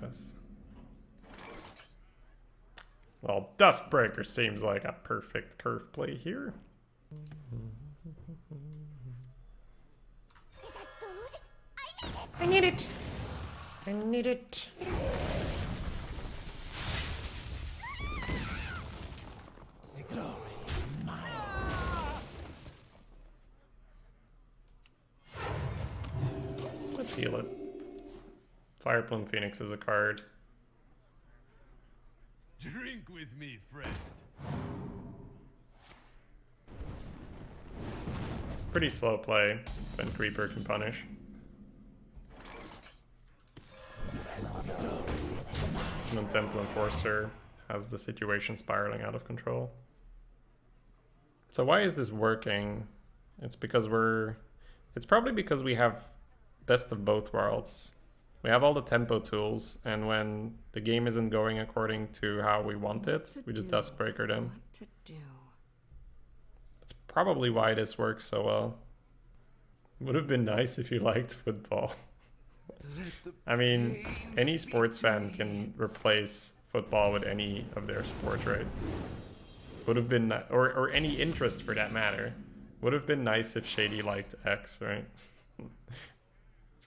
Well, Duskbreaker seems like a perfect curve play here. Is that food? I need it. I need it. The glory is mine. Let's heal it. Fireplume Phoenix is a card. Drink with me, friend. Pretty slow play when Creeper can punish. And then Temple Enforcer has the situation spiraling out of control. So why is this working? It's because it's probably because we have best of both worlds. We have all the tempo tools, and when the game isn't going according to how we want it, we just Duskbreaker them. What to do? That's probably why this works so well. Would have been nice if you liked football. I mean, any sports fan can replace football with any of their sport, right? Would have been, or any interest for that matter. Would have been nice if Shady liked X, right?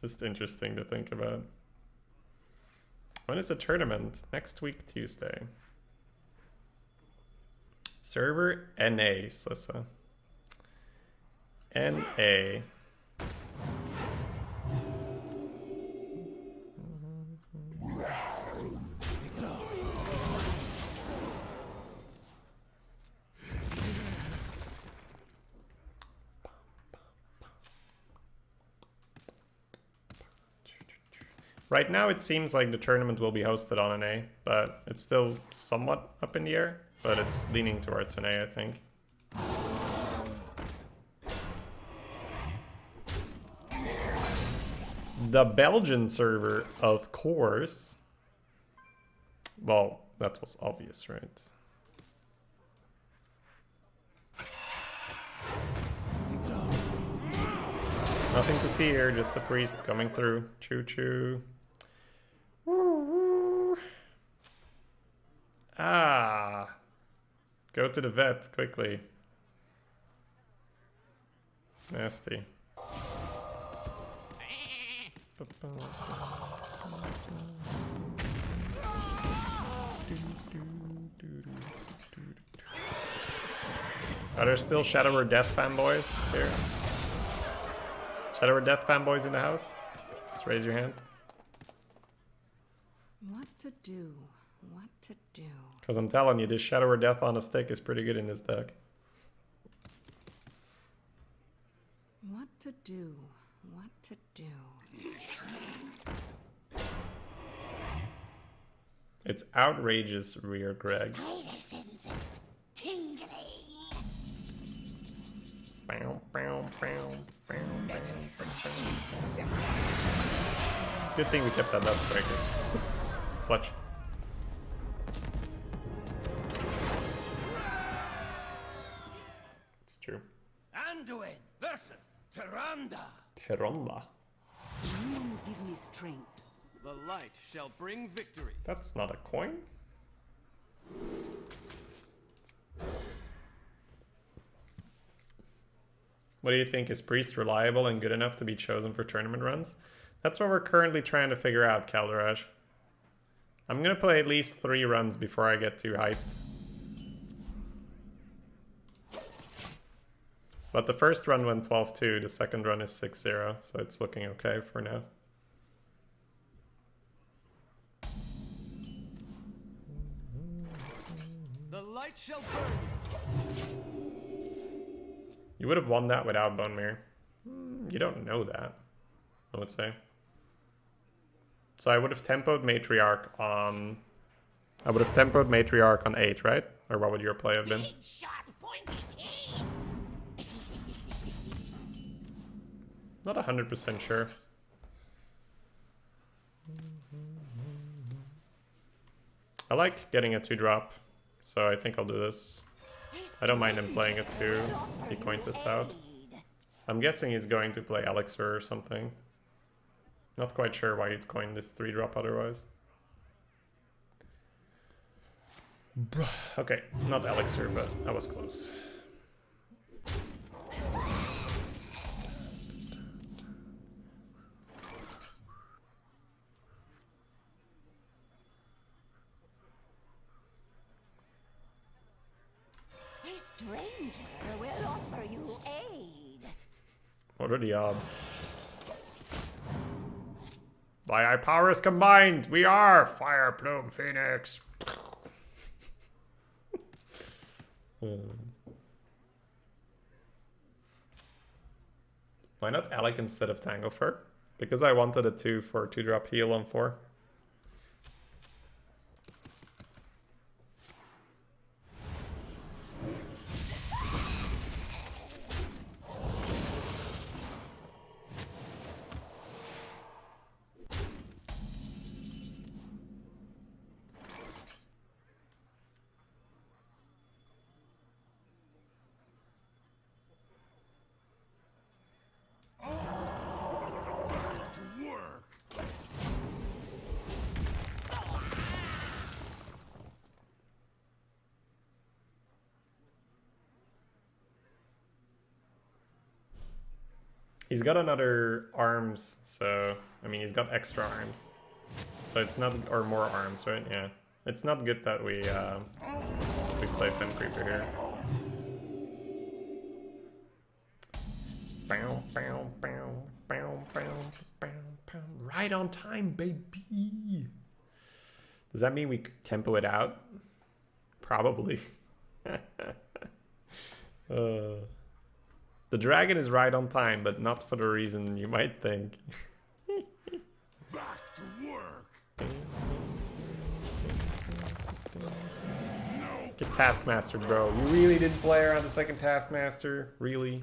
Just interesting to think about. When is the tournament? Next week, Tuesday. Server NA, Slissa. NA. Right now it seems like the tournament will be hosted on NA, but it's still somewhat up in the air, but it's leaning towards NA, I think. The Belgian server, of course. Well, that was obvious, right? Nothing to see here, just the priest coming through. Choo choo. Ah. Go to the vet quickly. Nasty. Are there still Shadow or Death fanboys here? Shadow or Death fanboys in the house? Just raise your hand. What to do? What to do? Because I'm telling you, this Shadow or Death on a stick is pretty good in this deck. What to do? What to do? It's outrageous, Rear Greg. Spider senses tingling. Bow, bow, bow, bow, bow, bow. Good thing we kept that dust breaker. Clutch. It's true. Anduin versus Tyrande. Teronda. You give me strength. The light shall bring victory. That's not a coin? What do you think? Is Priest reliable and good enough to be chosen for tournament runs? That's what we're currently trying to figure out, Calderaj. I'm gonna play at least 3 runs before I get too hyped. But the first run went 12-2, the second run is 6-0, so it's looking okay for now. The light shall burn. You would have won that without Bone Mirror. You don't know that, I would say. So I would have tempoed Matriarch on... I would have tempoed Matriarch on 8, right? Or what would your play have been? Big, sharp, pointy teeth. Not 100% sure. I like getting a 2-drop, so I think I'll do this. I don't mind him playing a 2. He point this out. I'm guessing he's going to play Elixir or something. Not quite sure why he'd coin this 3-drop otherwise. Okay, not Elixir, but I was close. A stranger will offer you aid. What are the odds? By our powers combined, we are Fire Plume Phoenix. Why not Alec instead of Tango Fur? Because I wanted a 2 for 2-drop heal on 4. He's got another arms, so I mean he's got extra arms. So it's not, or more arms, right? Yeah. It's not good that we play Fen Creeper here. Bow, bow, bow, bow, bow, bow, bow. Right on time, baby. Does that mean we tempo it out? Probably. The dragon is right on time, but not for the reason you might think. Back to work. Get Taskmaster, bro. You really didn't play around the second Taskmaster? Really?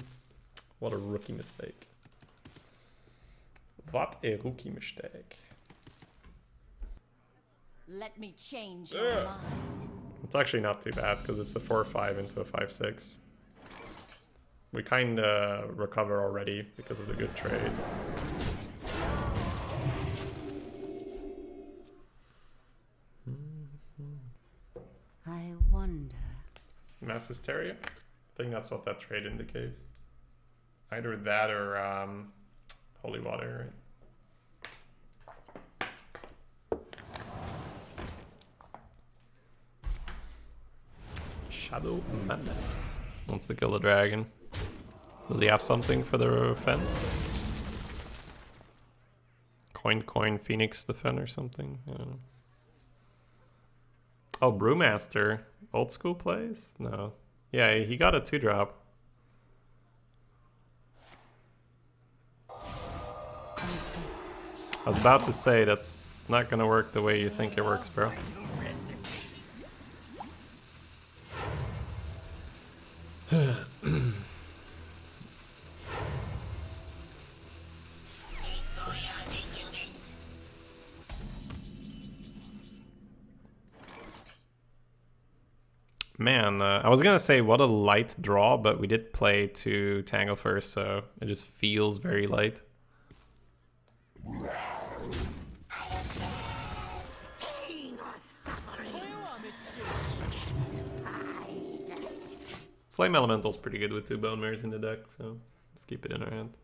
What a rookie mistake. What a rookie mistake. Let me change your mind. It's actually not too bad because it's a 4-5 into a 5-6. We kind of recover already because of the good trade. I wonder. Mass Hysteria? I think that's what that trade indicates. Either that or Holy Water, right? Shadow Madness wants to kill the dragon. Does he have something for the Fen? Coin, Phoenix the Fen or something? I don't know. Oh, Brewmaster. Old school plays? No. Yeah, he got a 2-drop. I was about to say, that's not gonna work the way you think it works, bro. Man, I was gonna say what a light draw, but we did play to Tangle first, so it just feels very light. Flame Elemental's pretty good with 2 Bone Mares in the deck, so let's keep it in our hand.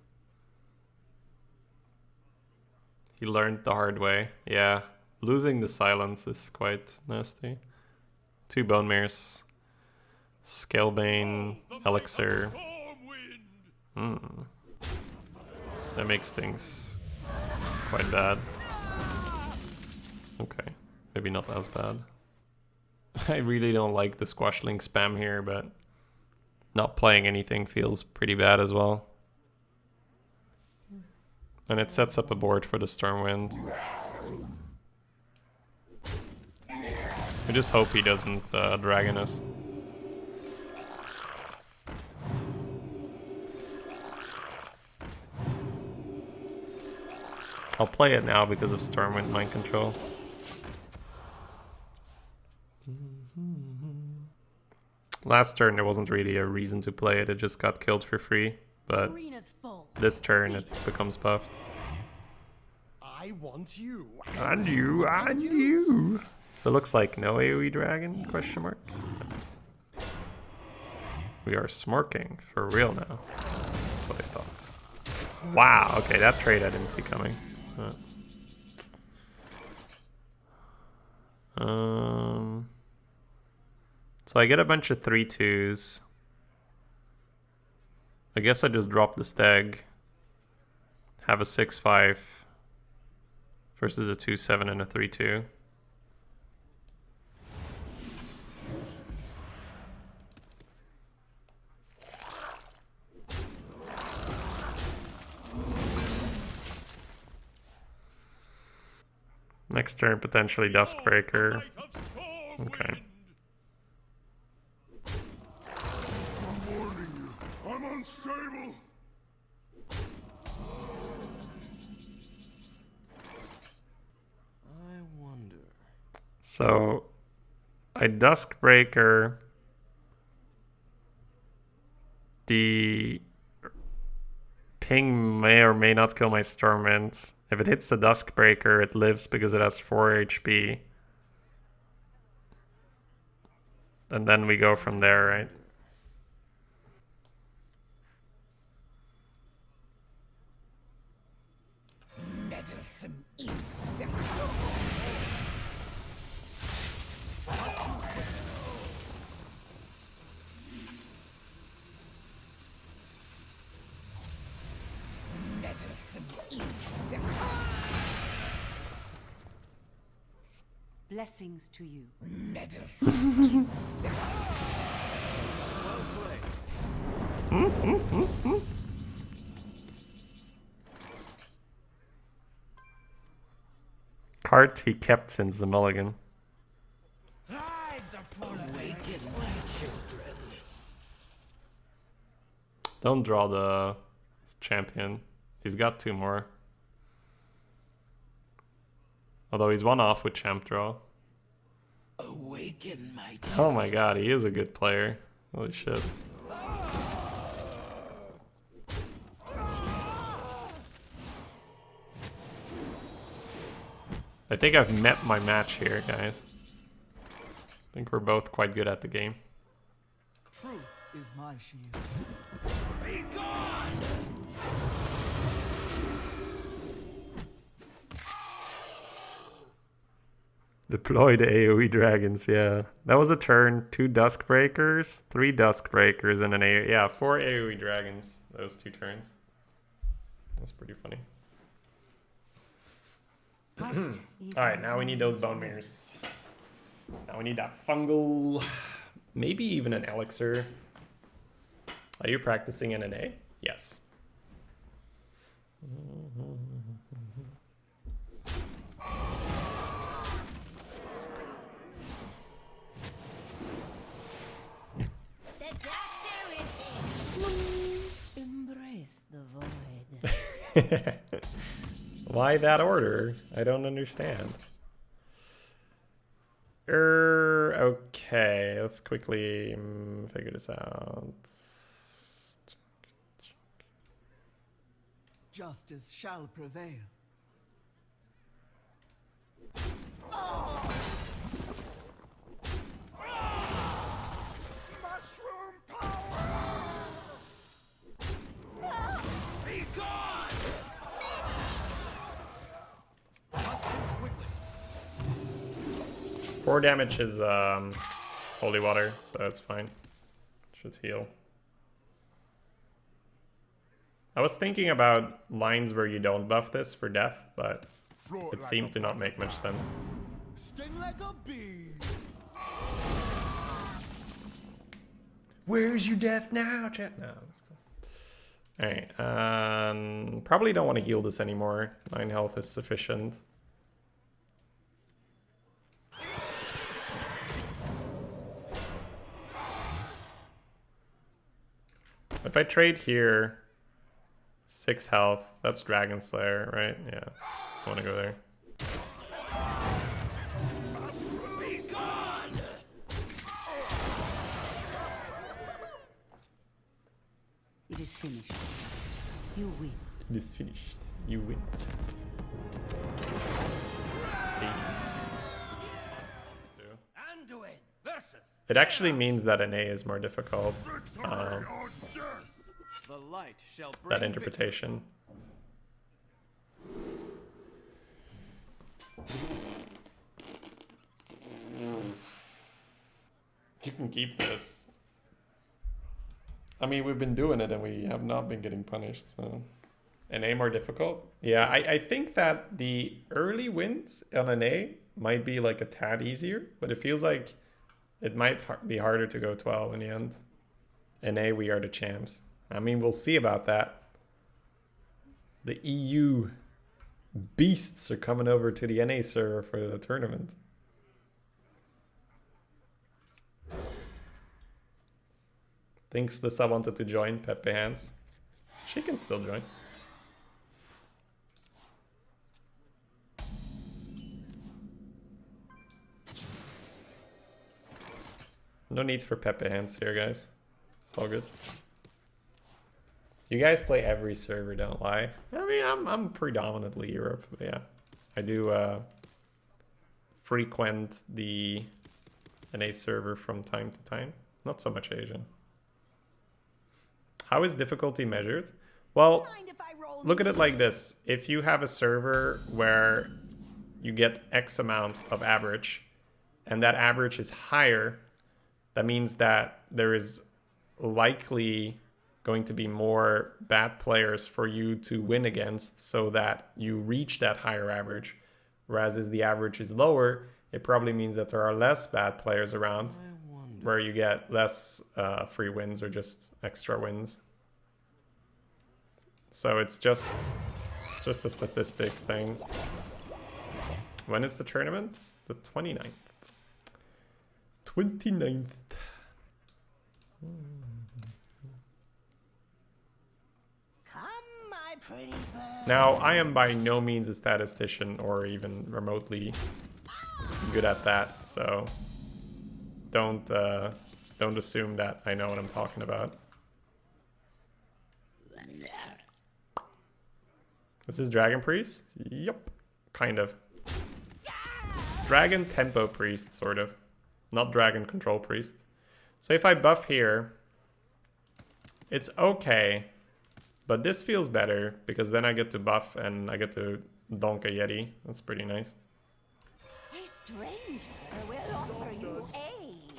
He learned the hard way. Yeah, losing the silence is quite nasty. 2 Bone Mares, Scalebane, Elixir. That makes things quite bad. Okay, maybe not as bad. I really don't like the Squashling spam here, but not playing anything feels pretty bad as well. And it sets up a board for the Stormwind. I just hope he doesn't dragon us. I'll play it now because of Stormwind Mind Control. Last turn there wasn't really a reason to play it, it just got killed for free. But this turn it becomes buffed. I want you. And you, and you. So it looks like no AoE dragon, question mark. We are smorking for real now. That's what I thought. Wow, okay, that trade I didn't see coming. So I get a bunch of 3/2s. I guess I just drop the stag. Have a 6/5 versus a 2/7 and a 3/2. Next turn, potentially Duskbreaker. Okay. I'm warning you. I'm unstable. I wonder. So, I Duskbreaker. The ping may or may not kill my Stormwind. If it hits the Duskbreaker, it lives because it has 4 HP. And then we go from there, right? Meddlesome insect. Meddlesome insect. Blessings to you. Meddlesome insect. Well played. Card he kept since the mulligan. Hide the awaken my children. Don't draw the champion. He's got 2 more. Although he's 1 off with champ draw. Awaken my Oh my god, he is a good player. Holy shit. I think I've met my match here, guys. I think we're both quite good at the game. Truth is my shield. Be gone! Deploy the AoE dragons, yeah. That was a turn. 2 Dusk Breakers, 3 Dusk Breakers, and an AoE. Yeah, 4 AoE dragons. Those 2 turns. That's pretty funny. Alright, now we need those bone mirrors. Now we need that fungal. Maybe even an elixir. Are you practicing NNA? Yes. The doctor is in. Embrace the void. Why that order? I don't understand. Okay, let's quickly figure this out. Justice shall prevail. mushroom power. Be gone! Quickly. 4 damage is holy water, so that's fine. Should heal. I was thinking about lines where you don't buff this for death, but it seemed to not make much sense. Sting like a bee. Where's your death now, chat? No, that's cool. Alright, probably don't want to heal this anymore. 9 health is sufficient. If I trade here, 6 health, that's Dragon Slayer, right? Yeah, I want to go there. Be gone! It is finished. You win. It is finished. You win. Anduin versus It actually means that an A is more difficult. The light shall bring That interpretation. You can keep this. I mean, we've been doing it and we have not been getting punished, so... An A more difficult? Yeah, I think that the early wins on an A might be like a tad easier, but it feels like it might be harder to go 12 in the end. An A, we are the champs. I mean, we'll see about that. The EU beasts are coming over to the NA server for the tournament. Thinks Lissa wanted to join Pepe Hands. She can still join. No need for Pepe Hands here, guys. It's all good. You guys play every server, don't lie. I mean, I'm predominantly Europe, but yeah. I do frequent the NA server from time to time. Not so much Asian. How is difficulty measured? Well, look at it like this. If you have a server where you get X amount of average, and that average is higher, that means that there is likely going to be more bad players for you to win against so that you reach that higher average. Whereas as the average is lower, it probably means that there are less bad players around where you get less free wins or just extra wins. So it's just a statistic thing. When is the tournament? The 29th. 29th. Pretty bird. Now, I am by no means a statistician or even remotely good at that, so don't assume that I know what I'm talking about. This is Dragon Priest? Yep, kind of. Dragon Tempo Priest, sort of. Not Dragon Control Priest. So if I buff here, it's okay. But this feels better, because then I get to buff and I get to donk a Yeti. That's pretty nice. A stranger will offer you aid.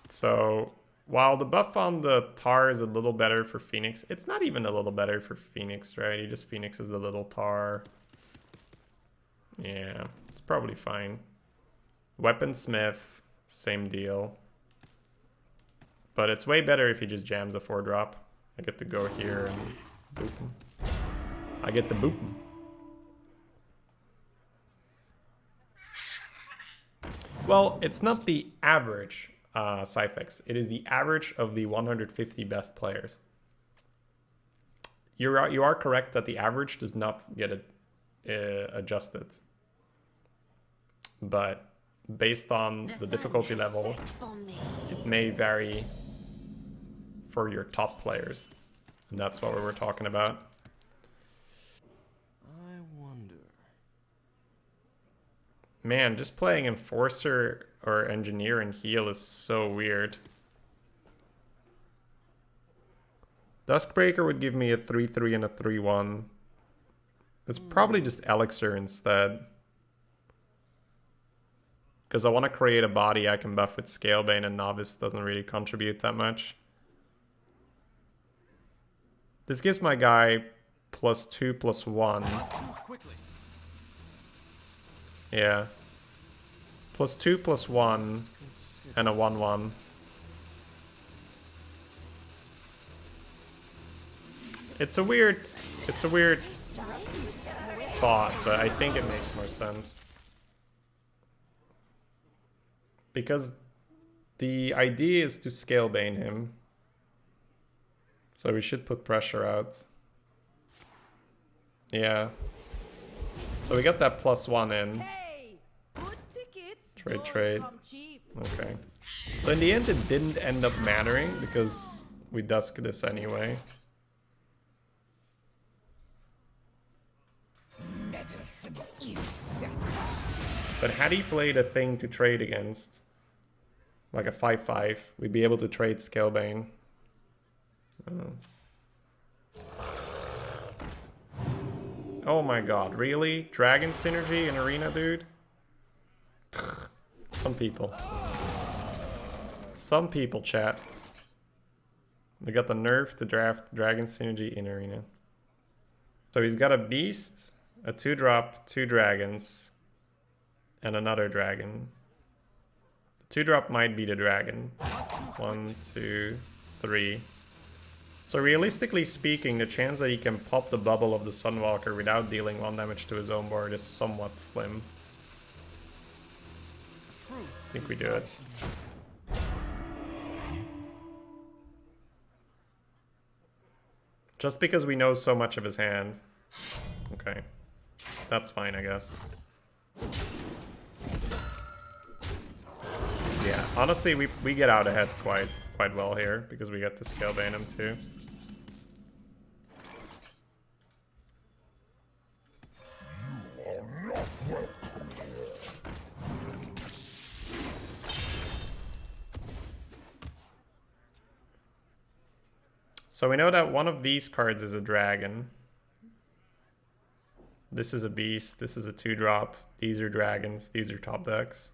So, while the buff on the tar is a little better for Phoenix, it's not even a little better for Phoenix, right? He just Phoenixes the little tar. Yeah, it's probably fine. Weaponsmith, same deal. But it's way better if he just jams a 4-drop. I get to go here and boop him. I get to boop him. Well, it's not the average Cyphex. It is the average of the 150 best players. You are correct that the average does not get adjusted. But based on the difficulty level, it may vary for your top players. And that's what we were talking about. I wonder. Man, just playing Enforcer or Engineer and Heal is so weird. Duskbreaker would give me a 3-3 and a 3-1. It's probably just Elixir instead. Because I want to create a body I can buff with Scalebane, and Novice doesn't really contribute that much. This gives my guy +2/+1. Yeah. +2/+1 and a 1/1. It's a weird thought, but I think it makes more sense. Because the idea is to Scalebane him. So we should put pressure out. Yeah. So we got that +1 in. Hey, good tickets Trade. come cheap. Okay. So in the end it didn't end up mattering because we dusk this anyway. But had he played a thing to trade against, like a 5/5, we'd be able to trade Scalebane. Oh my god, really? Dragon synergy in Arena, dude? Some people. Some people, chat. They got the nerve to draft Dragon synergy in Arena. So he's got a Beast, a 2-drop, 2 dragons, and another dragon. The 2-drop might be the dragon. 1, 2, 3. So realistically speaking, the chance that he can pop the bubble of the Sunwalker without dealing 1 damage to his own board is somewhat slim. I think we do it. Just because we know so much of his hand. Okay. That's fine, I guess. Yeah, honestly, we get out ahead quite well here because we get to Scalebane him too. So we know that one of these cards is a dragon. This is a beast. This is a 2-drop. These are dragons. These are top decks.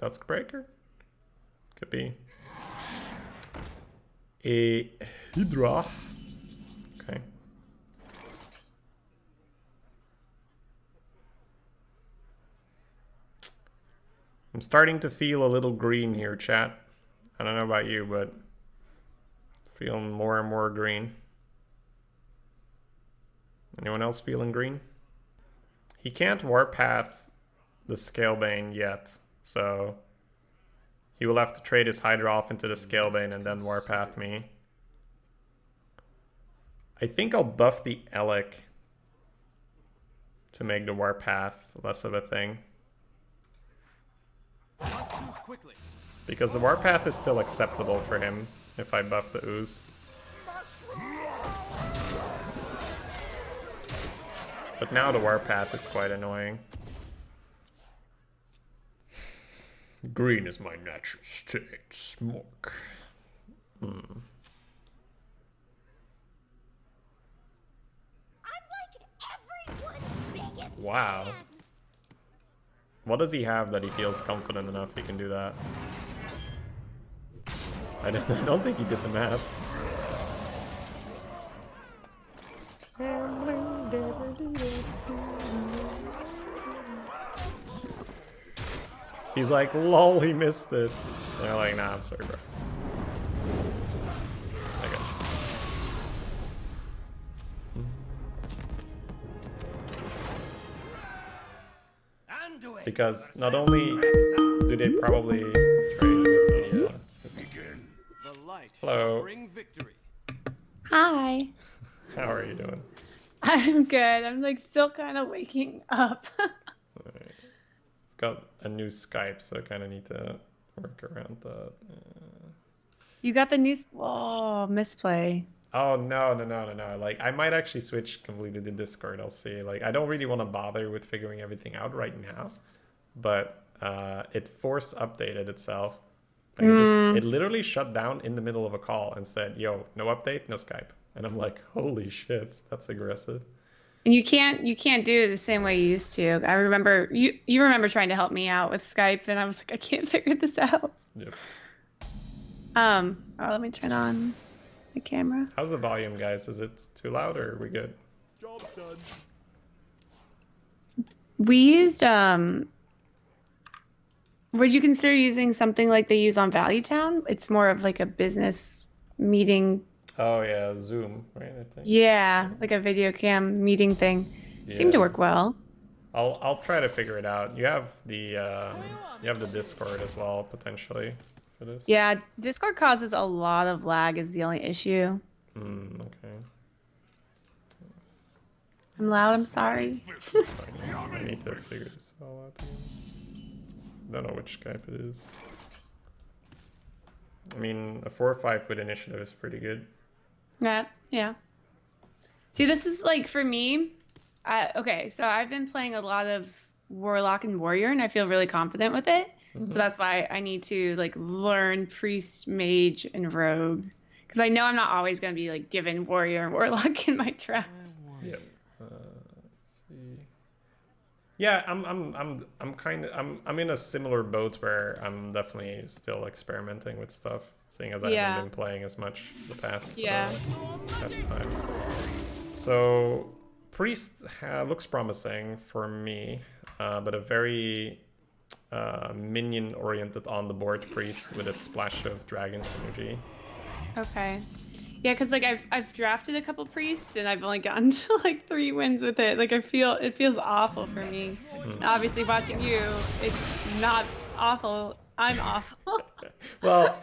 Duskbreaker? Could be. A Hydra. Okay. I'm starting to feel a little green here, chat. I don't know about you, but feeling more and more green. Anyone else feeling green? He can't warpath the Scalebane yet, so he will have to trade his Hydra off into the Scalebane and then warpath me. I think I'll buff the Elec to make the warpath less of a thing. Because the warpath is still acceptable for him if I buff the ooze. But now the warpath is quite annoying. Green is my natural state. Smoke. I'm like everyone's biggest Wow. fan. What does he have that he feels confident enough he can do that? I don't think he did the math. He's like, lol, he missed it. And they're like, nah, I'm sorry, bro. I got you. Because not only do they probably trade the hello. Bring victory. Hi. How are you doing? I'm good. I'm like still kind of waking up. Alright. Got a new Skype, so I kind of need to work around that. You got the new... Whoa, misplay. Oh, no. Like, I might actually switch completely to Discord, I'll see. Like, I don't really want to bother with figuring everything out right now. But it force updated itself. Like, it literally shut down in the middle of a call and said, yo, no update, no Skype. And I'm like, holy shit, that's aggressive. And you can't do it the same way you used to. I remember you remember trying to help me out with Skype, and I was like, I can't figure this out. Yep. Let me turn on the camera. How's the volume, guys? Is it too loud or are we good? Job done. We used would you consider using something like they use on Value Town? It's more of like a business meeting. Oh yeah, Zoom, right? I think. Yeah, like a video cam meeting thing. Seemed to work well. I'll try to figure it out. You have the Discord as well potentially for this. Yeah, Discord causes a lot of lag is the only issue. Okay. I'm loud, I'm sorry. I need to figure this all out again. Don't know which Skype it is. I mean, a 4-5 with initiative is pretty good. Yeah. See, this is like for me. Okay, so I've been playing a lot of Warlock and Warrior, and I feel really confident with it. So that's why I need to like learn Priest, Mage, and Rogue, because I know I'm not always going to be like given Warrior and Warlock in my drafts. Yep. Let's see. Yeah, I'm in a similar boat where I'm definitely still experimenting with stuff, seeing as I haven't been playing as much the past time. So Priest looks promising for me, but a very minion-oriented on the board Priest with a splash of Dragon synergy. Okay. Yeah, because like I've drafted a couple Priests and I've only gotten to like 3 wins with it. Like it feels awful for me. And obviously watching you, it's not awful. I'm awful. Well,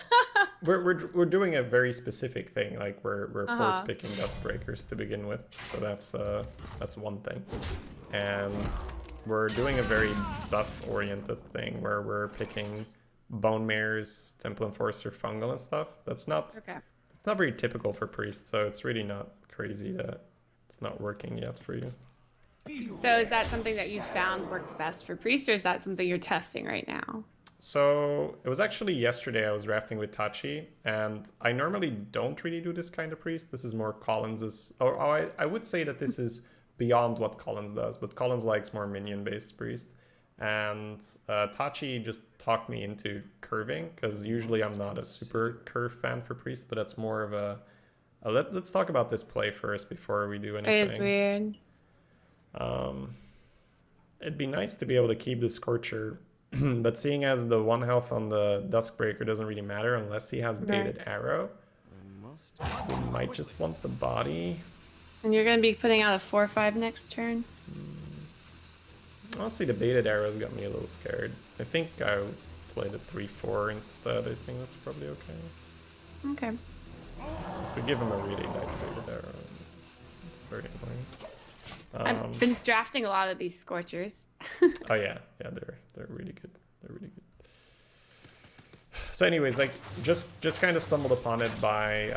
we're doing a very specific thing. Like we're force picking Duskbreakers to begin with, so that's one thing, and we're doing a very buff oriented thing where we're picking Bone Mares, Temple Enforcer, Fungal and stuff. That's not it's not very typical for Priest, so it's really not crazy that it's not working yet for you. So is that something that you found works best for Priest, or is that something you're testing right now? So it was actually yesterday I was drafting with Tachi, and I normally don't really do this kind of priest. This is more Collins's, or I would say that this is beyond what Collins does, but Collins likes more minion-based priest. And Tachi just talked me into curving, because usually I'm not a super curve fan for priest, but that's more of a... let's talk about this play first before we do anything. It's weird. It'd be nice to be able to keep the Scorcher, but seeing as the 1 health on the Duskbreaker doesn't really matter unless he has baited arrow, we might just want the body. And you're going to be putting out a 4/5 next turn? Honestly, the baited arrows got me a little scared. I think I played a 3/4 instead. I think that's probably okay. Okay. Because we give him a really nice baited arrow. It's very annoying. I've been drafting a lot of these Scorchers. Oh yeah, they're really good. They're really good. So anyways, like just kind of stumbled upon it by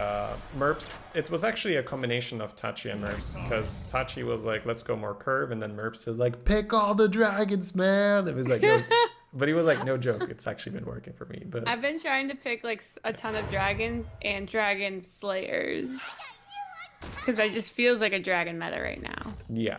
Merps. It was actually a combination of Tachi and Merps, because Tachi was like, let's go more curve, and then Merps is like, pick all the dragons, man. It was like, no, but he was like, no joke, it's actually been working for me. But I've been trying to pick like a ton of dragons and dragon slayers, because it just feels like a dragon meta right now. yeah.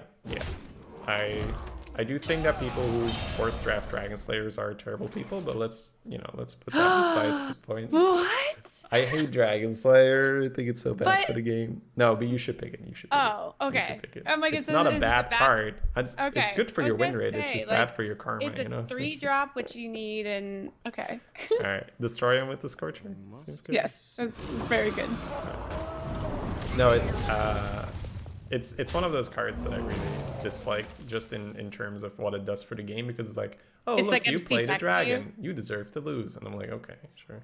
I do think that people who force draft Dragon Slayers are terrible people, but let's put that besides the point. What? I hate Dragon Slayer. I think it's so bad for the game. No, but you should pick it. You should pick Oh, it. okay. You should pick it. I'm like, it's not a bad card. It's good for I your was win gonna rate. It's say, just like, bad for your karma, It's a you know? 3-drop, which you need, and okay. All right, destroy him with the Scorcher. Seems good. Yes, that's very good. No, it's one of those cards that I really disliked, just in terms of what it does for the game, because it's like, oh, It's look, like you MC played a tech to dragon. You deserve to lose. And I'm like, okay, sure.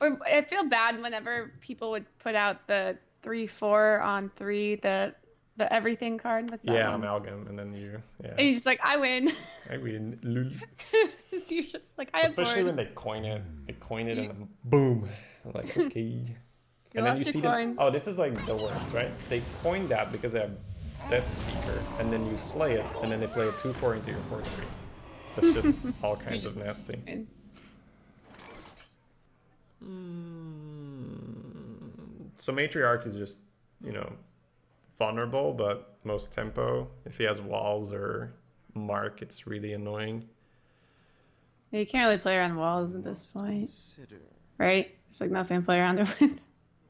Or I feel bad whenever people would put out the 3/4 on 3, the everything card. What's that one? Amalgam, and then And you're just like, I win. I win. Lul. You're just like, I have Especially when they coin it and then boom. I'm like, okay. And then you see them. Oh, this is like the worst, right? They coin that because they have Death Speaker, and then you slay it, and then they play a 2/4 into your 4/3. That's just all kinds of nasty. So Matriarch is just, vulnerable, but most tempo. If he has walls or mark, it's really annoying. You can't really play around walls at this point, right? There's like nothing to play around it with.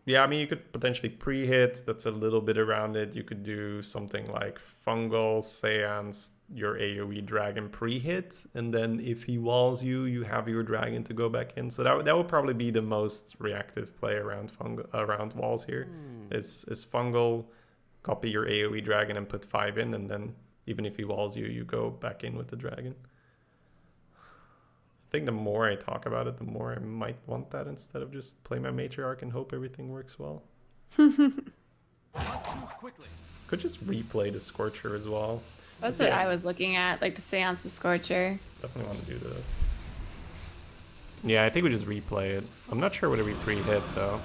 Yeah, I mean, you could potentially pre-hit. That's a little bit around it. You could do something like Fungal, Seance, your AoE dragon pre-hit, and then if he walls you, you have your dragon to go back in. So that would probably be the most reactive play around walls here. Is Fungal, copy your AoE dragon and put 5 in, and then even if he walls you, you go back in with the dragon. I think the more I talk about it, the more I might want that instead of just play my Matriarch and hope everything works well. Could just replay the Scorcher as well. That's what I was looking at, like the Seance, the Scorcher. Definitely want to do this. Yeah, I think we just replay it. I'm not sure whether we pre-hit though.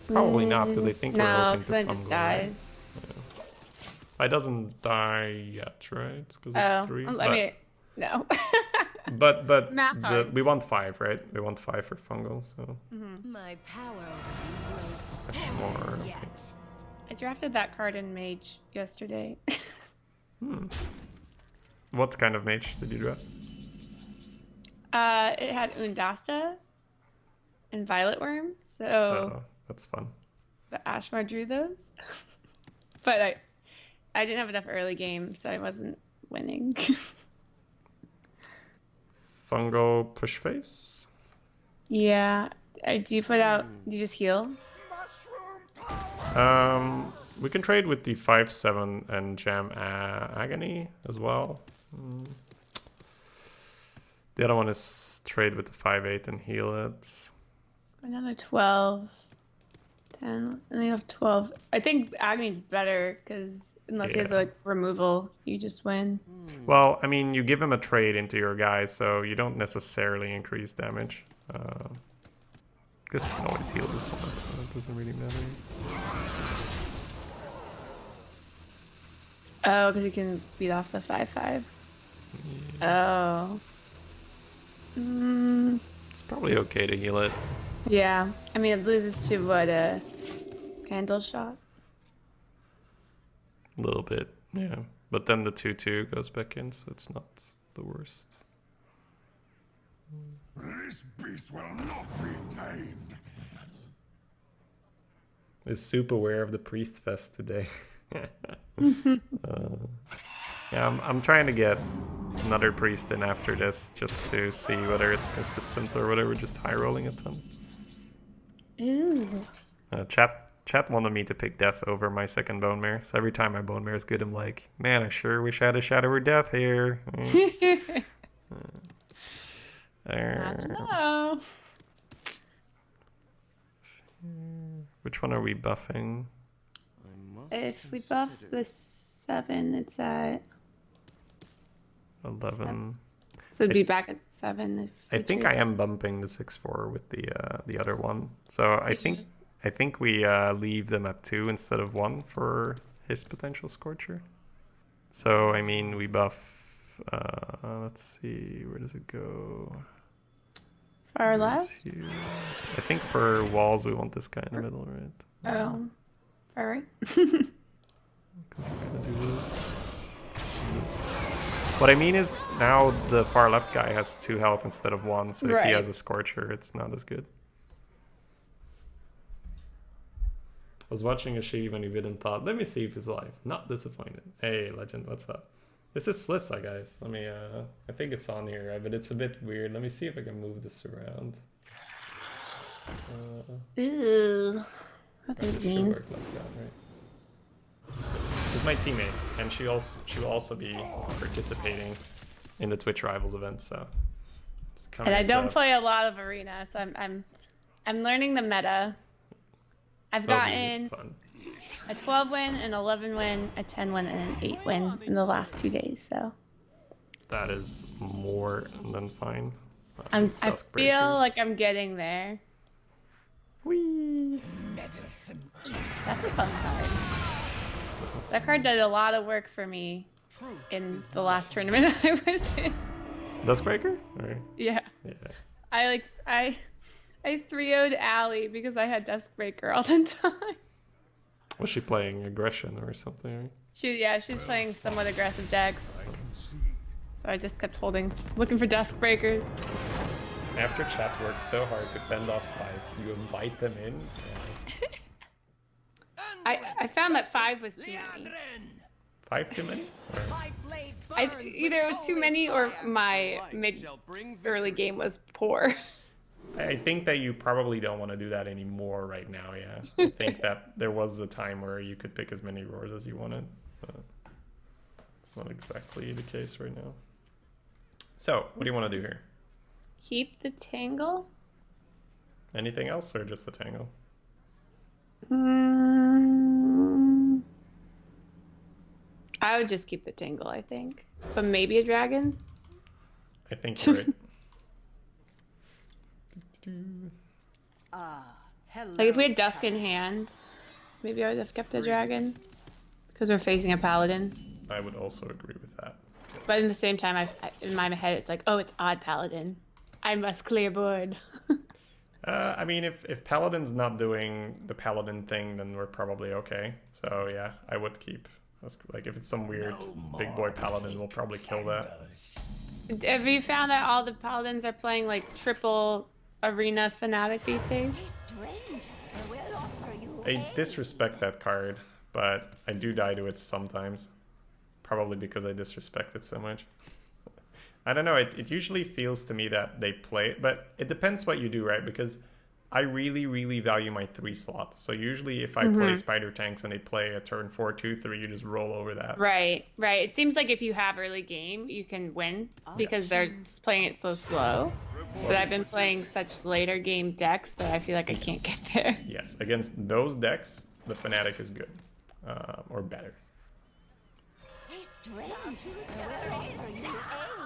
Probably not, because I think we're no, hoping because to then it just fumble, dies. It doesn't die yet, right? Because it's 3. I mean, no. but we want 5, right? We want 5 for fungal, so. My power grows More. yet. Okay. I drafted that card in Mage yesterday. What kind of mage did you draft? It had Undasta and Violet Worm, so Oh, that's fun. the Ashmar drew those. But I didn't have enough early game, so I wasn't winning. Fungal push face? Yeah. Do you put out, do you just heal? We can trade with the 5/7 and jam Agony as well. The other one is trade with the 5/8 and heal it. Another 12. 10. And you have 12. I think Agony's better, because unless he has like removal, you just win. Well, I mean, you give him a trade into your guy, so you don't necessarily increase damage. Guess we can always heal this one, so it doesn't really matter. Oh, because you can beat off the 5/5. Oh. It's probably okay to heal it. Yeah. I mean, it loses to what, a candle shot? A little bit, yeah. But then the 2/2 goes back in, so it's not the worst. This beast will not be tamed. Is Soup aware of the Priest Fest today? Yeah, I'm trying to get another priest in after this, just to see whether it's consistent or whether we're just high rolling a ton. Ooh. Chat wanted me to pick Death over my second Bone Mare, so every time my Bone Mare is good, I'm like, man, I sure wish I had a Shadow or Death here. I don't know. Which one are we buffing? If we buff the 7, it's at 11. So it'd be back at 7 if I we think trade. I am bumping the 6/4 with the other one. So I think we leave them at 2 instead of 1 for his potential Scorcher. So I mean we buff. Let's see, where does it go? Far left? Here. I think for walls we want this guy in the middle, right? Oh. Far right? What I mean is now the far left guy has 2 health instead of 1, so if he Right. has a Scorcher, it's not as good. I was watching a Shadybunny vid and thought, let me see if he's alive. Not disappointed. Hey, Legend, what's up? This is Slissa, guys. Let me, I think it's on here, right? But it's a bit weird. Let me see if I can move this around. Ooh. That It is should mean. work like that, right? This is my teammate, and she will also be participating in the Twitch Rivals event, so it's And I don't tough. play a lot of arena, so I'm learning the meta. I've That'll be gotten fun. a 12 win, an 11 win, a 10 win, and an 8 win in the last 2 days. So That is more than fine. I Dusk feel Breakers. like I'm getting there. Whee! That's a fun card. That card did a lot of work for me in the last tournament I was in. Duskbreaker? Or... Yeah. Yeah. I 3-0'd Allie because I had Duskbreaker all the time. Was she playing aggression or something? Right? She's playing somewhat aggressive decks. So I just kept looking for Duskbreakers. After chat worked so hard to fend off spies, you invite them in? Yeah. I found that 5 was too many. 5 too many? Or... Either it was too many or my early game was poor. I think that you probably don't want to do that anymore right now, yeah. I think that there was a time where you could pick as many roars as you wanted. But it's not exactly the case right now. So, what do you want to do here? Keep the Tangle? Anything else or just the Tangle? I would just keep the Tangle, I think. But maybe a dragon? I think you're right. Hello. Like if we had Dusk in hand, maybe I would have kept a dragon. Because we're facing a paladin. I would also agree with that. But in the same time, in my head, it's like, oh, it's odd paladin. I must clear board. I mean, if Paladin's not doing the Paladin thing, then we're probably okay. So yeah, I would keep. Like if it's some weird big boy Paladin, we'll probably kill that. Have you found that all the paladins are playing like triple arena fanatic these days? I disrespect that card, but I do die to it sometimes. Probably because I disrespect it so much. I don't know, it usually feels to me that they play it, but it depends what you do, right? Because I really, really value my 3 slots. So usually if I play Spider Tanks and they play a turn 4, 2, 3, you just roll over that. Right. It seems like if you have early game, you can win because they're playing it so slow. But I've been playing such later game decks that I feel like I can't get there. Yes, against those decks, the Fnatic is good. Or better.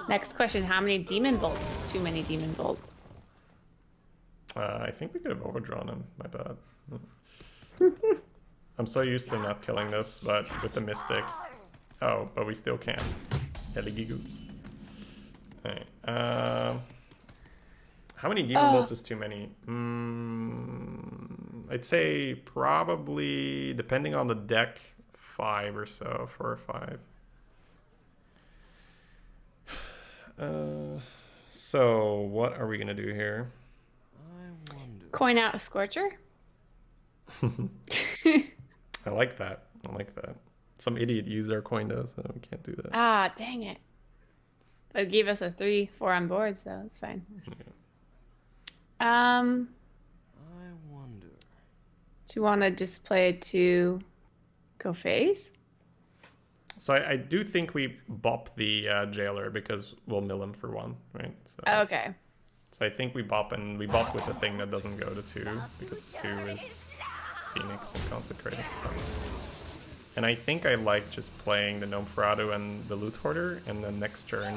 Next question, how many demon bolts is too many demon bolts? I think we could have overdrawn him. My bad. I'm so used to not killing this, but with the Mystic. Oh, but we still can. Eligigu. Alright. How many demon bolts is too many? I'd say probably, depending on the deck, 5 or so, 4 or 5. So what are we gonna do here? I wonder. Coin out a Scorcher? I like that. I like that. Some idiot used their coin though, so we can't do that. Ah, dang it. But it gave us a 3-4 on board, so it's fine. I wonder. Do you want to just play to go phase? So I do think we bop the jailer because we'll mill him for 1, right? So, Okay. so I think we bop, and we bop with the thing that doesn't go to 2 because 2 is Phoenix and consecrated stuff. And I think I like just playing the Gnome Ferrado and the Loot Hoarder, and then next turn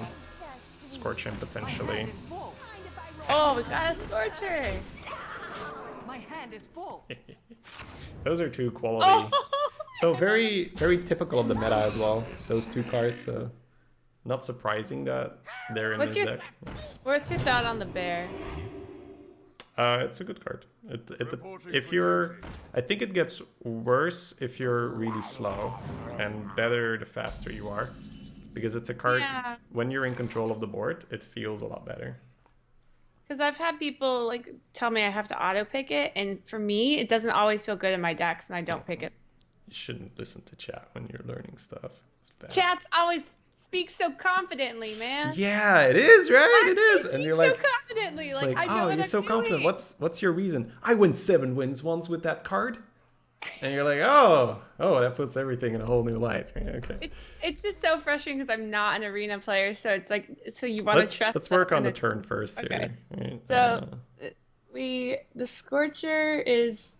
Scorch him potentially. Oh, we got a Scorcher! My hand is full. Those are 2 quality. So very, very typical of the meta as well. Those 2 cards. So not surprising that they're in this deck. What's your thought on the bear? It's a good card. If you're, I think it gets worse if you're really slow, and better the faster you are, because it's a card. Yeah. When you're in control of the board, it feels a lot better. Because I've had people like tell me I have to auto pick it, and for me, it doesn't always feel good in my decks, and I don't pick it. You shouldn't listen to chat when you're learning stuff. It's bad. Chats always speak so confidently, man. Yeah, it is, right? It is. And you're like, so confidently, it's like I know oh, what you're I'm so confident. doing. What's your reason? I win 7 wins once with that card. And you're like, oh, that puts everything in a whole new light. Right? Okay. It's just so frustrating because I'm not an arena player, so it's like, so you want to trust. Let's work on the turn first here. Okay. Right? So the Scorcher is.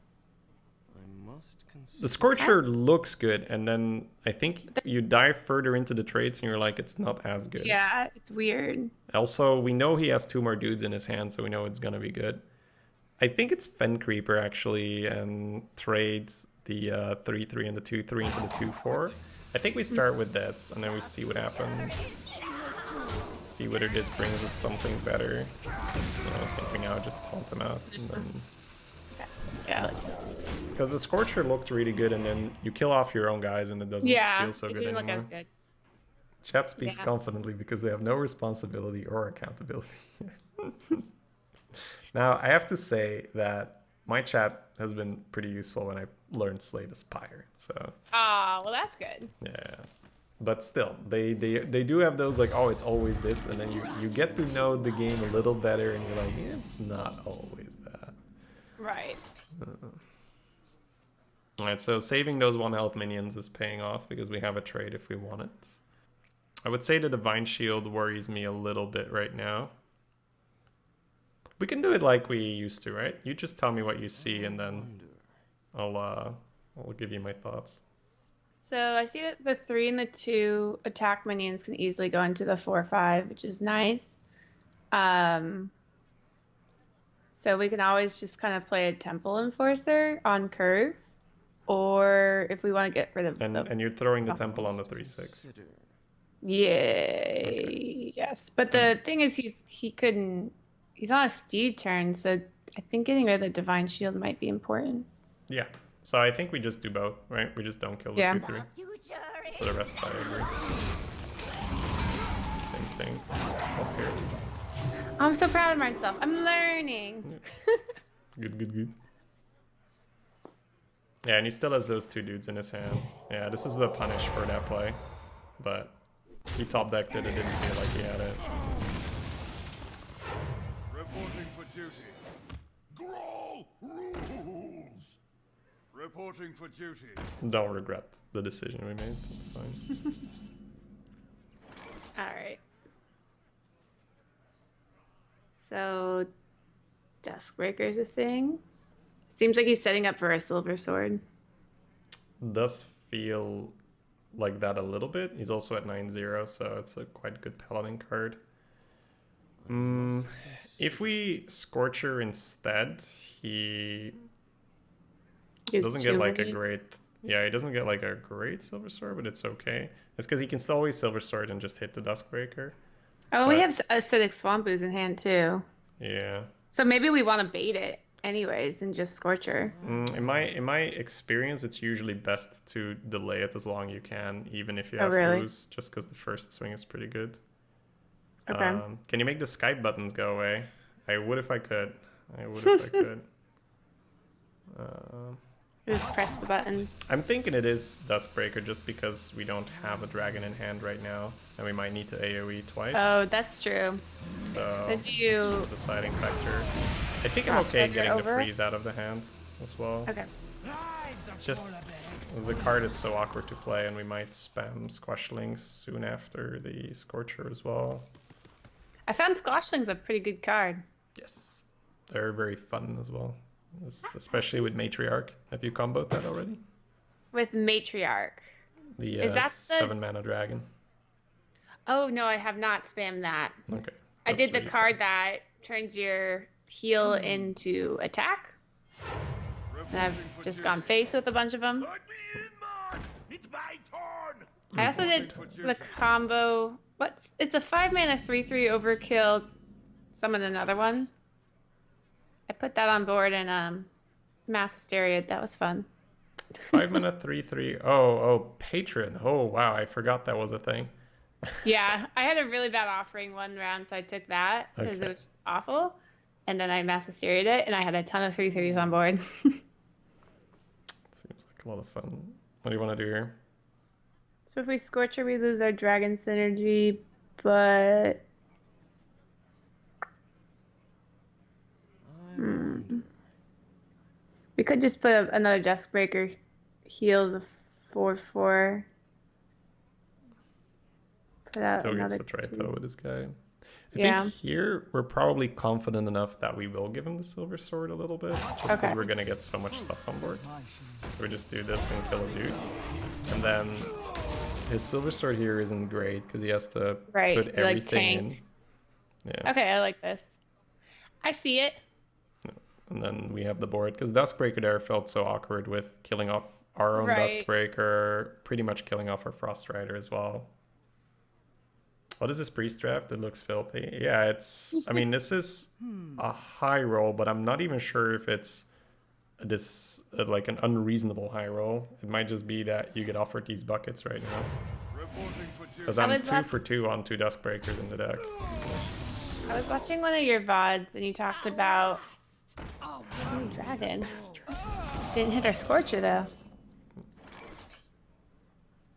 I must consider. The Scorcher looks good, and then I think you dive further into the traits and you're like, it's not as good. Yeah, it's weird. Also, we know he has 2 more dudes in his hand, so we know it's gonna be good. I think it's Fen Creeper actually, and trades the 3/3 and the 2/3 into the 2/4. I think we start with this, and then we see what happens. See whether this brings us something better. I think we now just taunt them out. And then... Yeah. Because the Scorcher looked really good, and then you kill off your own guys, and it doesn't feel so it good didn't anymore. look as good. Chat speaks confidently because they have no responsibility or accountability. Now, I have to say that my chat has been pretty useful when I learned Slay the Spire. So. Ah, well that's good. Yeah. But still, they do have those like, oh, it's always this, and then you get to know the game a little better, and you're like, it's not always that. Right. Alright, so saving those 1 health minions is paying off because we have a trade if we want it. I would say the Divine Shield worries me a little bit right now. We can do it like we used to, right? You just tell me what you see, and then I'll give you my thoughts. So I see that the 3 and the 2 attack minions can easily go into the 4/5, which is nice. So we can always just kind of play a Temple Enforcer on curve, or if we want to get rid of and you're throwing the Temple on the 3/6. Yay! Okay. Yes, but the thing is, he's on a steed turn, so I think getting rid of the Divine Shield might be important. Yeah. So I think we just do both, right? We just don't kill the 2/3. For the rest, I agree. Same thing. Up here. I'm so proud of myself. I'm learning. Good. Yeah, and he still has those 2 dudes in his hand. Yeah, this is the punish for that play. But he top decked it, it didn't feel like he had it. Reporting for duty. Growl rules. Reporting for duty. Don't regret the decision we made. That's fine. All right. So, Duskbreaker's a thing. Seems like he's setting up for a Silver Sword. Does feel like that a little bit. He's also at 9/0, so it's a quite good Paladin card. If we Scorcher instead, he doesn't get like a great... Yeah, he doesn't get like a great Silver Sword, but it's okay. It's because he can still always Silver Sword and just hit the Duskbreaker. Oh, we But- have acidic swamp ooze in hand too. Yeah. So maybe we want to bait it anyways and just Scorcher. In my experience, it's usually best to delay it as long as you can, even if you Oh, have really? ooze, just because the first swing is pretty good. Okay. Can you make the Skype buttons go away? I would if I could. I would if I could. Just press the buttons. I'm thinking it is Duskbreaker just because we don't have a dragon in hand right now, and we might need to AoE twice. Oh, that's true. So Then do you- it's a deciding factor. I think I'm okay Crossfire getting over? the freeze out of the hand as well. Okay. It's just the card is so awkward to play, and we might spam Squashlings soon after the Scorcher as well. I found Squashling's a pretty good card. Yes, they're very fun as well, especially with Matriarch. Have you comboed that already? With Matriarch. The Is that the- 7-mana dragon. Oh, no, I have not spammed that. Okay. I that's did the really card that turns your heal into attack. And I've just gone face with a bunch of them. Let me in, man! It's my turn! I also did the combo. It's a 5-mana 3/3 overkill. Summon another one. I put that on board and Mass Hysteria. That was fun. 5-mana 3/3. Oh, Patron. Oh, wow. I forgot that was a thing. Yeah, I had a really bad offering one round, so I took that because Okay. it was just awful. And then I Mass Hysteria'd it, and I had a ton of 3/3s on board. Seems like a lot of fun. What do you want to do here? So if we Scorcher, we lose our Dragon Synergy, but... We could just put another Duskbreaker, heal the 4/4. Put out Still another gets to try it 2. though with this guy. I Yeah. think here we're probably confident enough that we will give him the Silver Sword a little bit, just because Okay. we're gonna get so much stuff on board. My shield. So we just do this and kill a dude, and then his Silver Sword here isn't great because he has to Right, put so, like, everything tank. in. Yeah, Okay, I like this. I see it. and then we have the board because Duskbreaker there felt so awkward with killing off our own Right. Duskbreaker, pretty much killing off our Frost Rider as well. What is this priest draft? It looks filthy. Yeah, it's. I mean, this is a high roll, but I'm not even sure if it's like an unreasonable high roll. It might just be that you get offered these buckets right now. Reporting for duty. Because I I'm was 2 for 2 on 2 Duskbreakers in the deck. I was watching one of your VODs and you talked about dragon. Didn't hit our Scorcher though.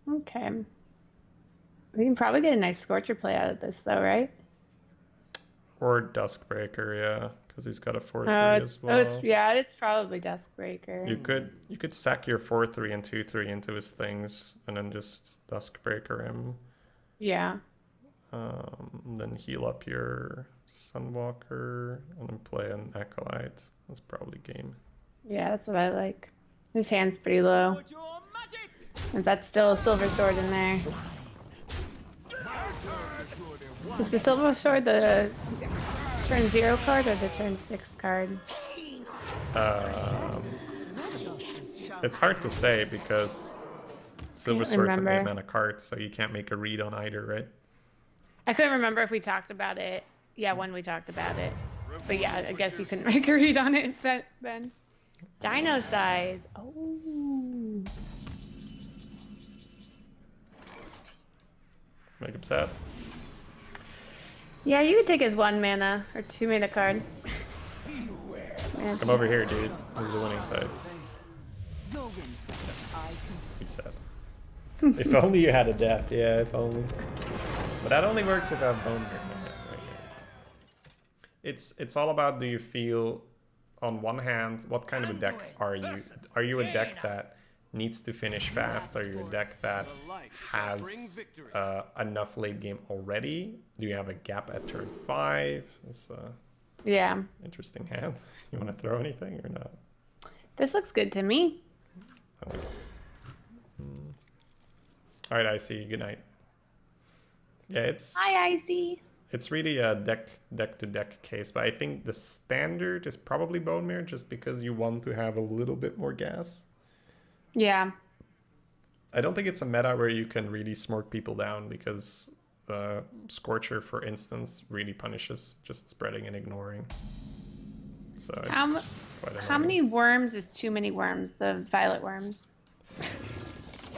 Okay. We can probably get a nice Scorcher play out of this though, right? Or Duskbreaker, yeah, because he's got a 4/3 as well. It's probably Duskbreaker. You could sack your 4/3 and 2/3 into his things, and then just Duskbreaker him. Yeah. Then heal up your Sunwalker, and then play an Acolyte. That's probably game. Yeah, that's what I like. His hand's pretty low. Put your magic! And that's still a Silver Sword in there. Is the Silver Sword the turn 0 card or the turn 6 card? It's hard to say because Silver Can't Sword's an remember. 8-mana card, so you can't make a read on either, right? I couldn't remember if we talked about it. Yeah, when we talked about it. But yeah, I guess you couldn't make a read on it then. Dino size. Oh. Make him sad. Yeah, you could take his 1 mana or 2 mana card. Come over here, dude. This is the winning side. He's sad. If only you had a death. Yeah, if only. But that only works if I have bone Mirror. It's all about, do you feel, on one hand, what kind of a deck are you? Are you a deck that needs to finish fast? Are you a deck that has enough late game already? Do you have a gap at turn 5? It's Yeah. interesting hand. You want to throw anything or not? This looks good to me. Okay. All right, I see. Good night. Yeah, Hi, Icy. it's really a deck to deck case, but I think the standard is probably Bone Mirror just because you want to have a little bit more gas. Yeah. I don't think it's a meta where you can really smork people down because Scorcher, for instance, really punishes just spreading and ignoring. So it's quite How annoying. many worms is too many worms? The violet worms.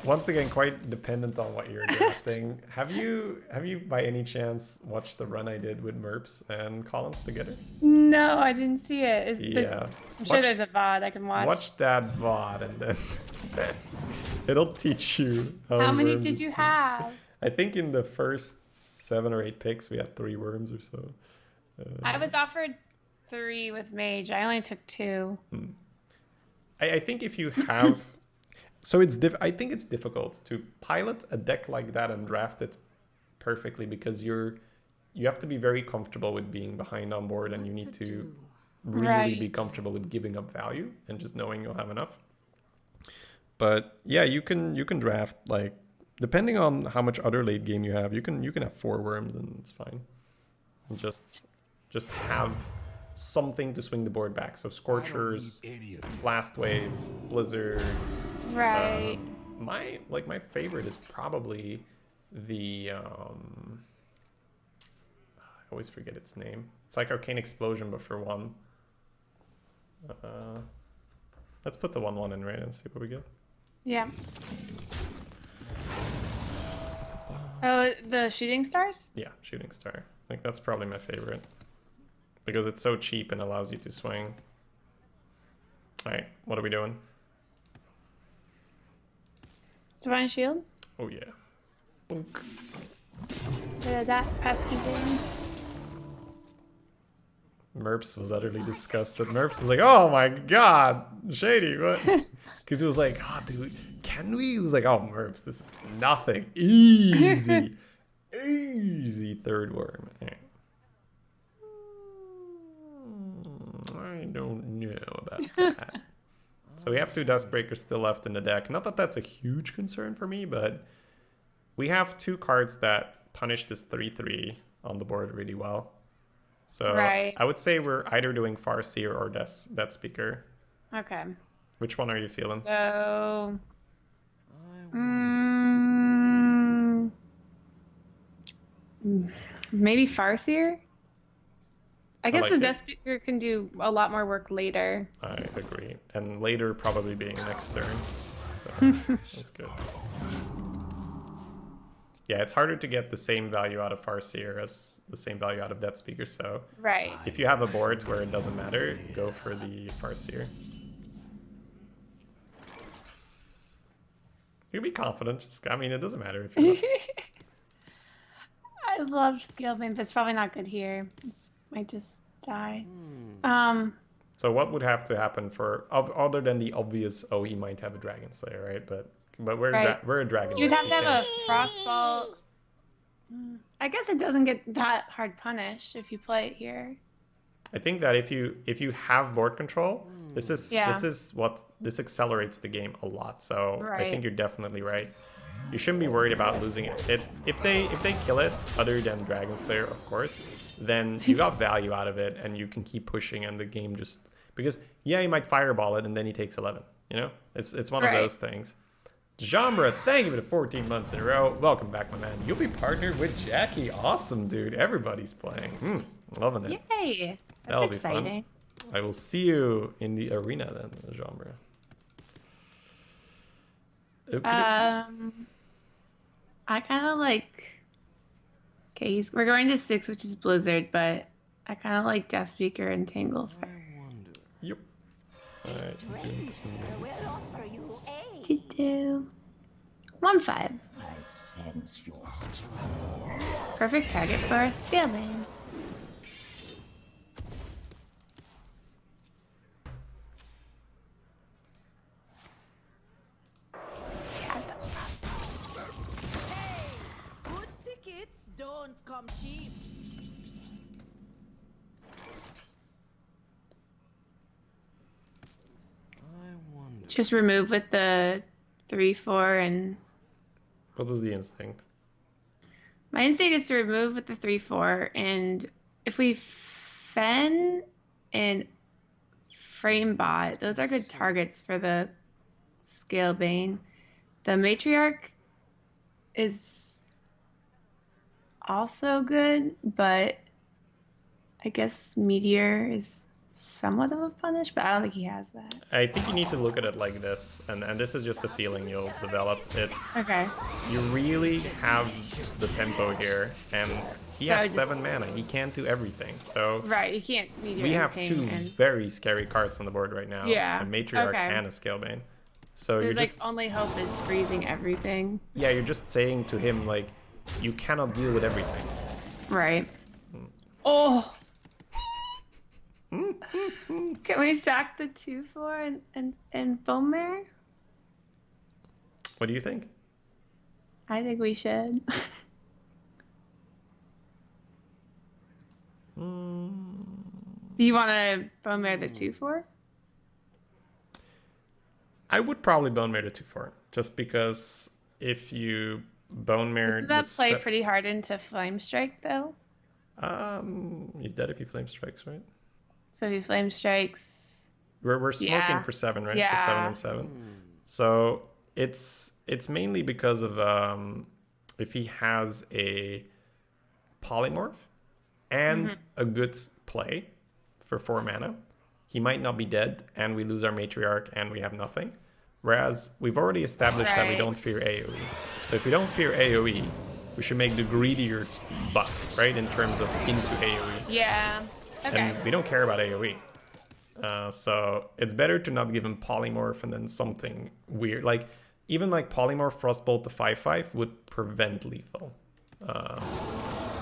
Once again, quite dependent on what you're drafting. Have you by any chance watched the run I did with Merps and Collins together? No, I didn't see it. Yeah. I'm sure there's a VOD I can watch. Watch that VOD and then it'll teach you How many worms did is you to- have? I think in the first 7 or 8 picks we had 3 worms or so. I was offered 3 with mage. I only took 2. I think if you have, so I think it's difficult to pilot a deck like that and draft it perfectly because you have to be very comfortable with being behind on board, and you need to really be comfortable with giving up value and just knowing you'll have enough. But yeah, you can draft, like, depending on how much other late game you have, you can have 4 worms and it's fine. And just have something to swing the board back. So Scorchers, Blast Wave, Blizzards. Right. My favorite is probably the I always forget its name. It's like Arcane Explosion but for 1. Let's put the 1/1 in right and see what we get. Yeah. Oh, the shooting stars? Yeah, Shooting Star. I think that's probably my favorite. Because it's so cheap and allows you to swing. Alright, what are we doing? Divine Shield? Oh yeah. Boink. That pesky thing. Merps was utterly disgusted. Merps was like, oh my god, Shady, what? Because he was like, oh dude, can we? He was like, oh Merps, this is nothing. Easy. Easy 3rd worm. Alright. I don't know about that. So we have 2 Duskbreakers still left in the deck. Not that that's a huge concern for me, but we have 2 cards that punish this 3/3 on the board really well. So Right. I would say we're either doing Farseer or Death Speaker. Okay. Which one are you feeling? So. Maybe Farseer? I guess like the it. Death Speaker can do a lot more work later. I agree. And later probably being next turn. So that's good. Yeah, it's harder to get the same value out of Farseer as the same value out of Death Speaker, so Right. if you have a board where it doesn't matter, go for the Farseer. You be confident. Just, I mean, it doesn't matter if you I love Scalebane, but it's probably not good here. It might just die. So what would have to happen for, other than the obvious, oh, he might have a Dragon Slayer, right? But we're, Right. we're a Dragon You'd deck, have to we have a can't- Frostbolt. I guess it doesn't get that hard punished if you play it here. I think that if you have board control, this Yeah. this accelerates the game a lot. So I Right. think you're definitely right. You shouldn't be worried about losing it. If they kill it, other than Dragon Slayer, of course, then you got value out of it and you can keep pushing, and the game just, because yeah, you might fireball it and then he takes 11. You know, it's one of Right. those things. Jambra, thank you for the 14 months in a row. Welcome back, my man. You'll be partnered with Jackie. Awesome, dude. Everybody's playing. Loving it. Yay! That's That'll be exciting. fun. I will see you in the arena then, Jambra. I kind of like. Okay, we're going to 6, which is Blizzard, but I kind of like Death Speaker and Tangle. Yep. Alright. Stranger will offer you aid. Do 1/5. I sense your strength. Perfect target for a Scalebane. Good tickets don't come cheap. Just remove with the 3/4 and What is the instinct? my instinct is to remove with the 3/4, and if we Fen and Framebot, those are good targets for the Scalebane. The Matriarch is also good, but I guess Meteor is somewhat of a punish, but I don't think he has that. I think you need to look at it like this, and this is just the feeling you'll develop. It's Okay. you really have the tempo here, and he So has just- 7 mana. He can't do everything. So Right, you can't Meteor we have anything, 2 and very scary cards on the board right now. Yeah, A Matriarch okay. and a Scalebane. So his you're like just only hope is freezing everything. yeah, you're just saying to him like you cannot deal with everything. Right. Oh. Can we sack the 2/4 and Bone Mare? What do you think? I think we should. Do you want to Bone Mare the 2/4? I would probably Bone Mare the 2/4, just because if you Bone Mare Doesn't that the play pretty hard into Flame Strike though? He's dead if he Flame Strikes, right? So he Flame Strikes. We're smoking Yeah. for 7, right? So Yeah. 7 and 7. So it's mainly because of if he has a polymorph and a good play for 4 mana, he might not be dead, and we lose our Matriarch, and we have nothing. Whereas we've already established that we Right. don't fear AoE. So if we don't fear AoE, we should make the greedier buff, right? In terms of into AoE. Yeah. Okay. And we don't care about AoE. So it's better to not give him polymorph and then something weird. Like, even like polymorph frostbolt to 5/5 would prevent lethal.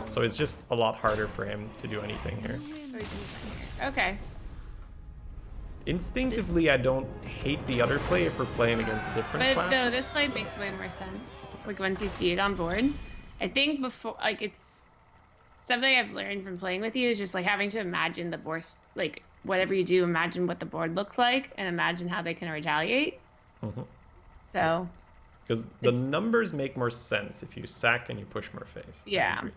So it's just a lot harder for him to do anything here. Okay. Instinctively, I don't hate the other play if we're playing against different But classes. no, this play makes way more sense. Like once you see it on board. I think before, like it's something I've learned from playing with you is just like having to imagine the board, like whatever you do, imagine what the board looks like and imagine how they can retaliate. So. Because the numbers make more sense if you sack and you push more face. I Yeah. agree.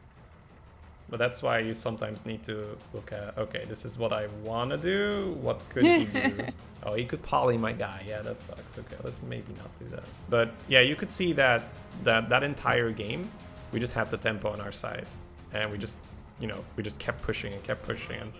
But that's why you sometimes need to look at, okay, this is what I want to do. What could he do? Oh, he could poly my guy. Yeah, that sucks. Okay, let's maybe not do that. But yeah, you could see that entire game, we just had the tempo on our side. And we just kept pushing and kept pushing. And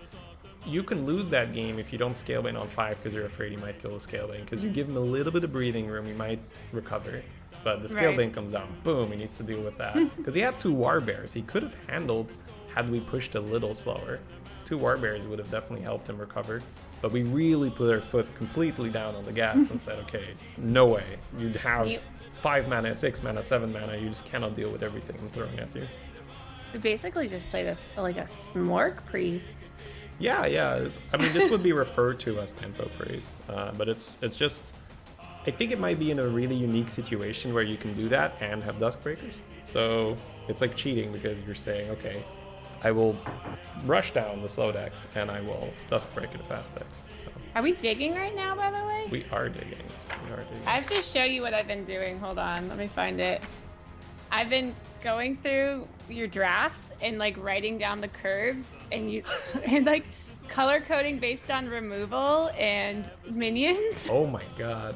you can lose that game if you don't Scalebane on 5 because you're afraid he might kill the Scalebane. Because you give him a little bit of breathing room, he might recover. But the Scalebane Right. comes down, boom, he needs to deal with that. Because he had 2 Warbears. He could have handled had we pushed a little slower. 2 Warbears would have definitely helped him recover. But we really put our foot completely down on the gas and said, okay, no way. You'd have 5 mana, 6 mana, 7 mana. You just cannot deal with everything I'm throwing at you. We basically just played this like a Smork Priest. Yeah. I mean, this would be referred to as Tempo Priest. But it's just... I think it might be in a really unique situation where you can do that and have Duskbreakers. So it's like cheating because you're saying, okay, I will rush down the slow decks and I will Duskbreaker the fast decks. So Are we digging right now, by the way? we are digging. I have to show you what I've been doing. Hold on, let me find it. I've been going through your drafts and like writing down the curves and and like color coding based on removal and minions. Oh my god.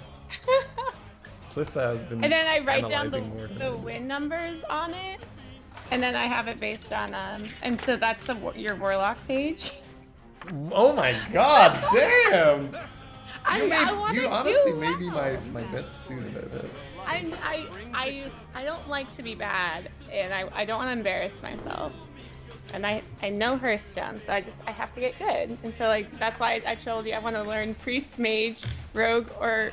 Slyssa has been And then I write down analyzing more than the this. win numbers on it. And then I have it based on and so that's your Warlock page. Oh my god, damn! You honestly may be my best student at it. I don't like to be bad, and I don't want to embarrass myself. And I know Hearthstone, so I have to get good. And so like that's why I told you I want to learn Priest, Mage, Rogue, or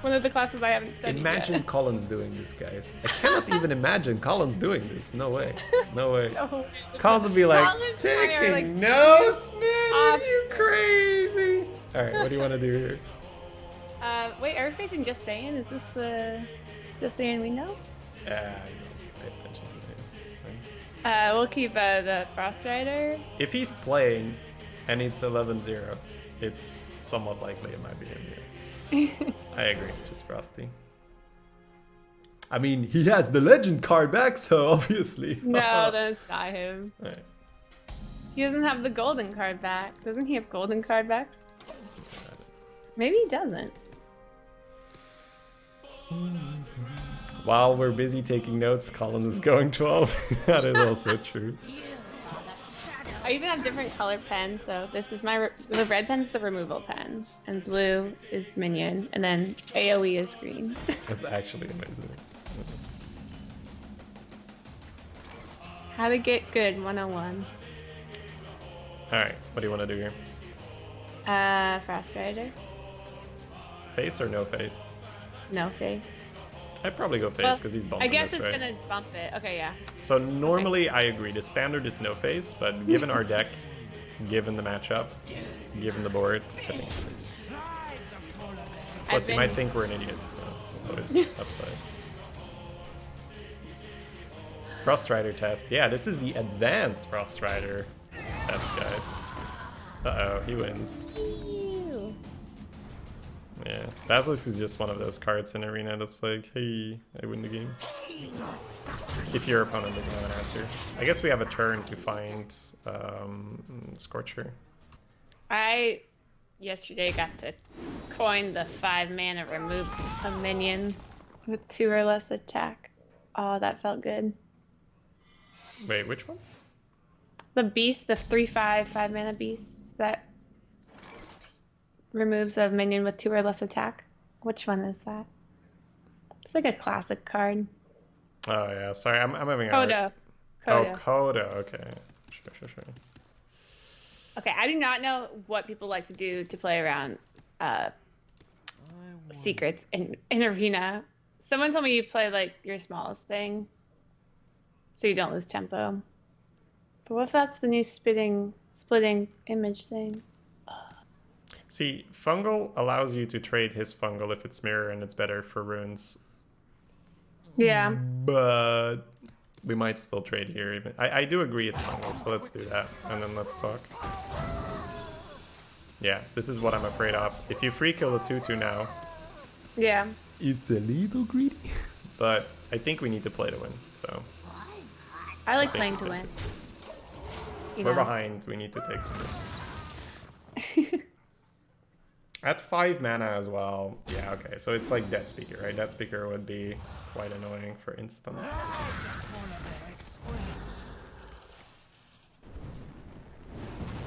one of the classes I haven't studied Imagine yet. Colin's doing this, guys. I cannot even imagine Colin's doing this. No way. No way. No. Collins would be like, Colin's and I taking are, like, notes, man. Are off- you crazy? All right, what do you want to do here? Wait, Earth Facing Just Saying? Is this the Just Saying we know? I don't pay attention to names. It's fine. We'll keep the Frost Rider. If he's playing and it's 11-0, it's somewhat likely it might be him here. I agree, just Frosty. I mean, he has the legend card back, so obviously. No, that's not him. Alright. He doesn't have the golden card back. Doesn't he have golden card backs? Maybe he doesn't. While we're busy taking notes, Colin is going 12. That is also true. I even have different color pens. So this is my the red pen's the removal pen, and blue is minion, and then AOE is green. That's actually amazing. How to get good 101. Alright, what do you want to do here? Frost Rider. Face or no face? No face. I'd probably go face because he's bumping I guess this, it's right? gonna bump it. Okay, yeah. So normally I agree. The standard is no face, but given our deck, given the matchup, given the board, I think it's face. Plus, you might think we're an idiot, so it's always upside. Frost Rider test. Yeah, this is the advanced Frost Rider test, guys. Uh-oh, he wins. Yeah, Basilisk is just one of those cards in Arena that's like, hey, I win the game. If your opponent doesn't have an answer. I guess we have a turn to find Scorcher. I yesterday got to coin the 5 mana remove a minion with 2 or less attack. Oh, that felt good. Wait, which one? The beast, the 3/5 5 mana beast that removes a minion with 2 or less attack. Which one is that? It's like a classic card. Oh yeah, sorry, I'm having a Coda. Oh, Coda. Okay, sure. Okay, I do not know what people like to do to play around secrets in Arena. Someone told me you play like your smallest thing, so you don't lose tempo. But what if that's the new splitting image thing? See, Fungal allows you to trade his Fungal if it's mirror and it's better for runes. Yeah. But we might still trade here. Even I do agree it's Fungal, so let's do that. And then let's talk. Yeah, this is what I'm afraid of. If you free kill the 2/2 now... Yeah. It's a little greedy. But I think we need to play to win, so... I like playing to win. We're behind. We need to take some risks. At 5 mana as well. Yeah, okay. So it's like Dead Speaker, right? Dead Speaker would be quite annoying for instant.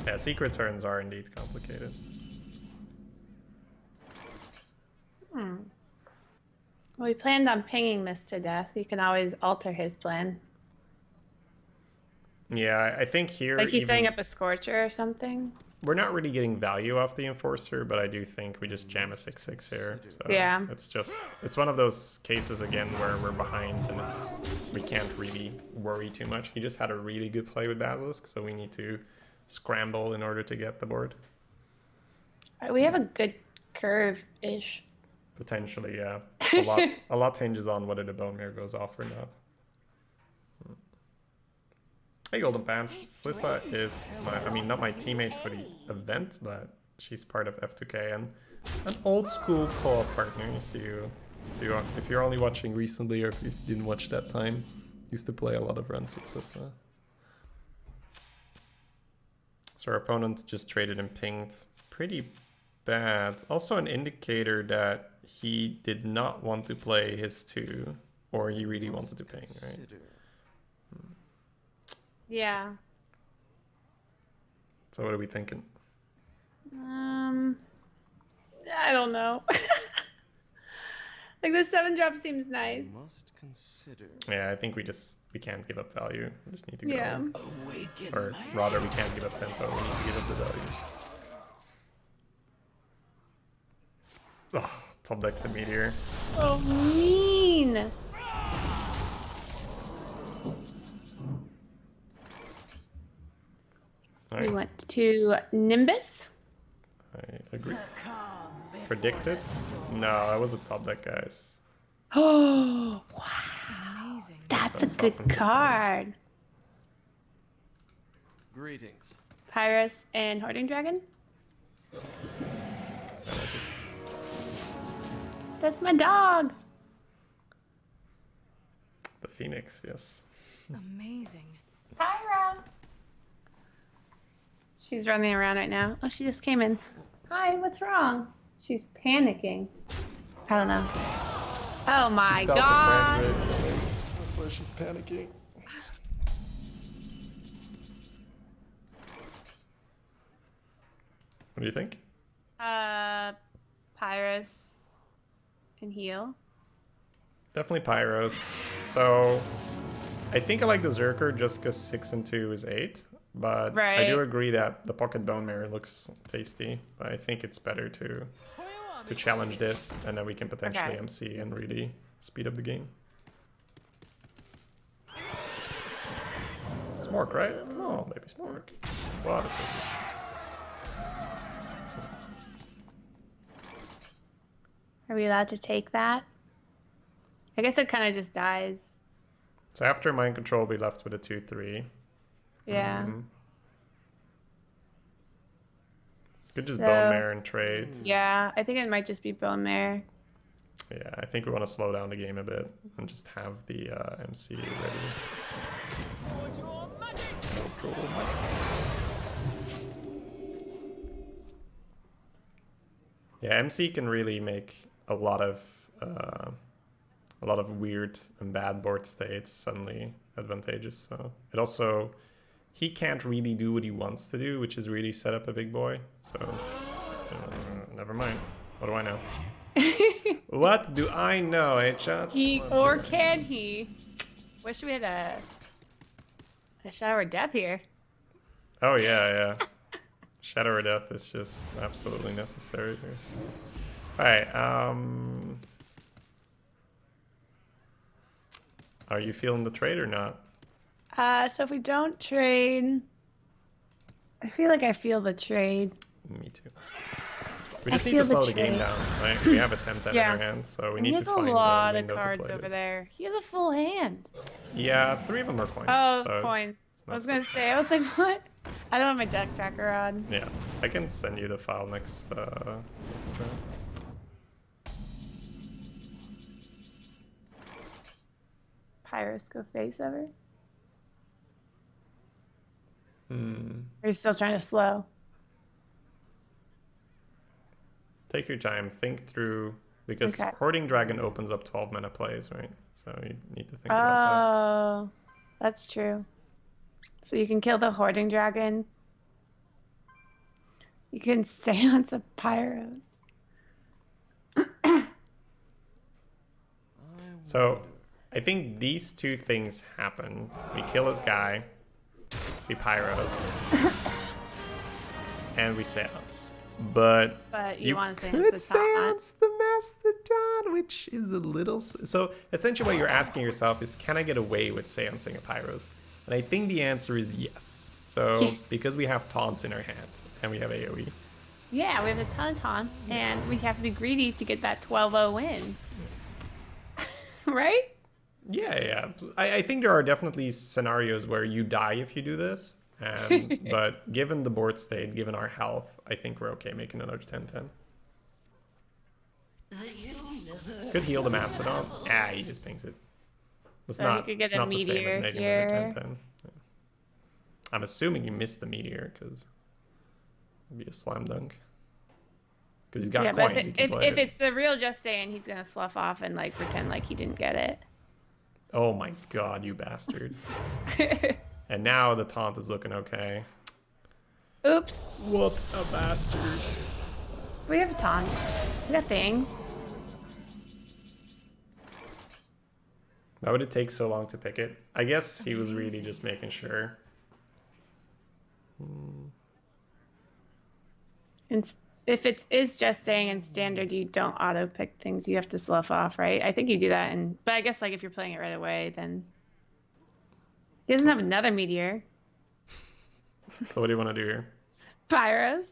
Yeah, secret turns are indeed complicated. Well, we planned on pinging this to death. You can always alter his plan. Yeah, I think here... Like he's setting up a Scorcher or something. We're not really getting value off the Enforcer, but I do think we just jam a 6/6 here. So yeah. It's one of those cases again where we're behind and we can't really worry too much. He just had a really good play with Basilisk, so we need to scramble in order to get the board. We have a good curve-ish. Potentially, yeah. A lot hinges on whether the Bone Mirror goes off or not. Hey, Golden Pants. Slissa is not my teammate for the event, but she's part of F2K and an old school co-op partner. If you're only watching recently or if you didn't watch that time, used to play a lot of runs with Slissa. So our opponent just traded and pinged. Pretty bad. Also an indicator that he did not want to play his 2, or he really wanted to ping, right? Yeah. So what are we thinking? I don't know. Like the 7-drop seems nice. Must consider. Yeah, I think we can't give up value. We just need to go. Yeah. Or rather, we can't give up tempo. We need to give up the value. Oh, top deck's a meteor. Oh, mean. Right. We went to Nimbus. I agree. Predicted? No, that was a top deck, guys. Oh, wow. Amazing. That's a good card. Greetings. Pyrus and Hoarding Dragon. That's my dog. The Phoenix, yes. Amazing. Pyra. She's running around right now. Oh, she just came in. Hi, what's wrong? She's panicking. I don't know. Oh my She felt the god. panic rate. That's why she's panicking. What do you think? Pyros and heal. Definitely Pyros. So I think I like the Zerker just because 6 and 2 is 8. But I do Right. agree that the Pocket Bone Marrow looks tasty. But I think it's better to challenge this, and then we can potentially Okay. MC and really speed up the game. Smork, right? Oh, baby Smork. What a pussy. Are we allowed to take that? I guess it kind of just dies. So after Mind Control, we left with a 2-3. Yeah. Could just So- Bone Mare and trade. Yeah, I think it might just be bone mare. Yeah, I think we want to slow down the game a bit and just have the MC ready. Yeah, MC can really make a lot of weird and bad board states suddenly advantageous. So it also, he can't really do what he wants to do, which is really set up a big boy. So never mind. What do I know? What do I know, eh, chat? He or can he? Wish we had a shower of death here. Oh yeah, yeah. Shadow or Death is just absolutely necessary here. Alright, are you feeling the trade or not? So if we don't trade, I feel like I feel the trade. Me too. We just need feel to the slow the game trade. down, right? We have a 10-10 Yeah. in our hands, so we And he need has to a find lot a of window to cards play over this. there. He has a full hand. Yeah, 3 of them are coins. Oh, so coins. I not was so gonna say, I was like, what? I don't have my deck tracker on. Yeah, I can send you the file next round. Pyros go face over. Hmm. Are you still trying to slow? Take your time, think through, because Okay. Hoarding Dragon opens up 12 mana plays, right? So you need to think about Oh, that's true. So you can kill the Hoarding Dragon. You can seance a Pyros. that. So I think these two things happen. We kill his guy, we Pyros, and we seance. But you want to seance could the seance the Mastodon, which is a little... So essentially what you're asking yourself is, can I get away with seancing a Pyros? And I think the answer is yes. So because we have taunts in our hand and we have AoE. Yeah, we have a ton of taunts, and we have to be greedy to get that 12-0 win. Right? Yeah. I think there are definitely scenarios where you die if you do this. But given the board state, given our health, I think we're okay making another 10-10. Could heal the Mastodon. Ah, he just pings it. It's So he not, could get it's a not the same as meteor making here. another 10-10. Yeah. I'm assuming you missed the meteor, because it'd be a slam dunk. Because he's got Yeah, but coins, he can if play it. it's the real Just Saying, he's gonna slough off and like pretend like he didn't get it. Oh my god, you bastard. And now the taunt is looking okay. Oops. What a bastard. We have taunts. We got things. Why would it take so long to pick it? I guess he was really just making sure. And if it is Just Saying in standard, you don't auto pick things. You have to slough off, right? I think you do that. But I guess like if you're playing it right away, then he doesn't have another meteor. So what do you want to do here? Pyros.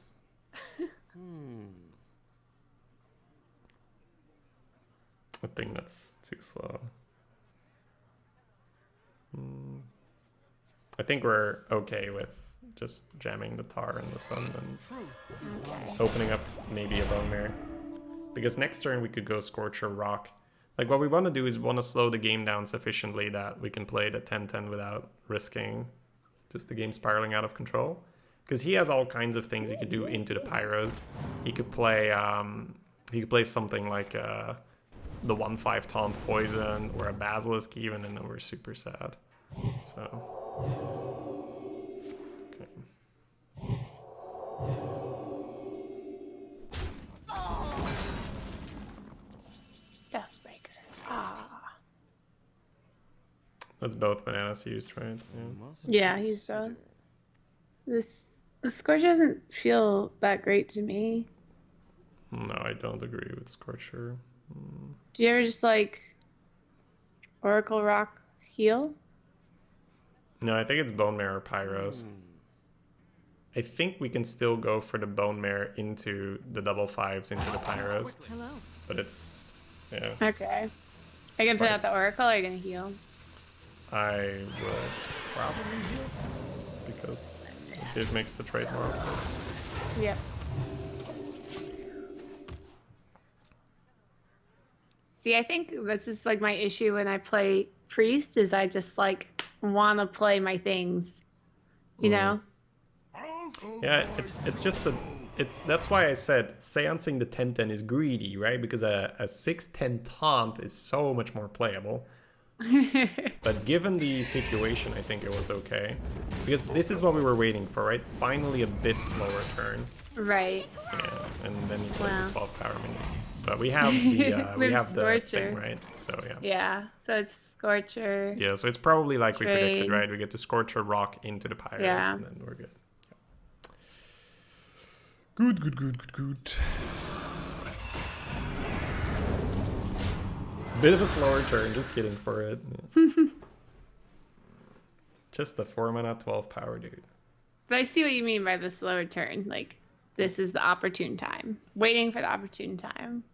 I think that's too slow. I think we're okay with just jamming the tar in the sun and opening up maybe a bone mare. Because next turn we could go Scorch or Rock. Like what we want to do is want to slow the game down sufficiently that we can play the 10-10 without risking just the game spiraling out of control. Because he has all kinds of things he could do into the Pyros. He could play something like the 1/5 taunt poison or a basilisk even, and then we're super sad. So okay. Deathbreaker. Ah. That's both bananas used, right? Yeah, he's both. The Scorcher doesn't feel that great to me. No, I don't agree with Scorcher. Do you ever just like Oracle Rock heal? No, I think it's Bone Mare or Pyros. I think we can still go for the Bone Mare into the double 5s into the Pyros. Hello. But it's, yeah. Okay. I can put out the Oracle, or are you gonna heal? I will probably heal. It's because it makes the trade more. Yep. See, I think this is like my issue when I play Priest, is I just like want to play my things, you know? Yeah, it's just that's why I said seancing the 10/10 is greedy, right? Because a 6/10 taunt is so much more playable. But given the situation, I think it was okay. Because this is what we were waiting for, right? Finally a bit slower turn. Right. Yeah, and then you play Wow. the 12 power minion. But we have the we have the Scorcher. thing, right? So yeah. Yeah. So it's Scorcher. Yeah, so it's probably like we predicted, Trade. right? We get to Scorcher Rock into the Pyros, Yeah. and then we're good. Good. Bit of a slower turn, just kidding for it. Yeah. Just the 4 mana 12 power, dude. But I see what you mean by the slower turn. Like, this is the opportune time. Waiting for the opportune time.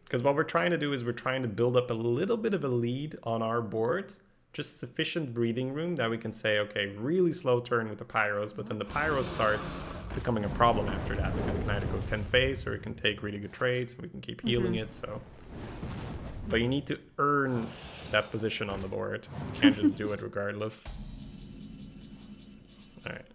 Because what we're trying to do is we're trying to build up a little bit of a lead on our board. Just sufficient breathing room that we can say, okay, really slow turn with the Pyros, but then the Pyros starts becoming a problem after that, because it can either go 10 face or it can take really good trades and we can keep healing it, so. But you need to earn that position on the board. You can't just do it regardless. Alright.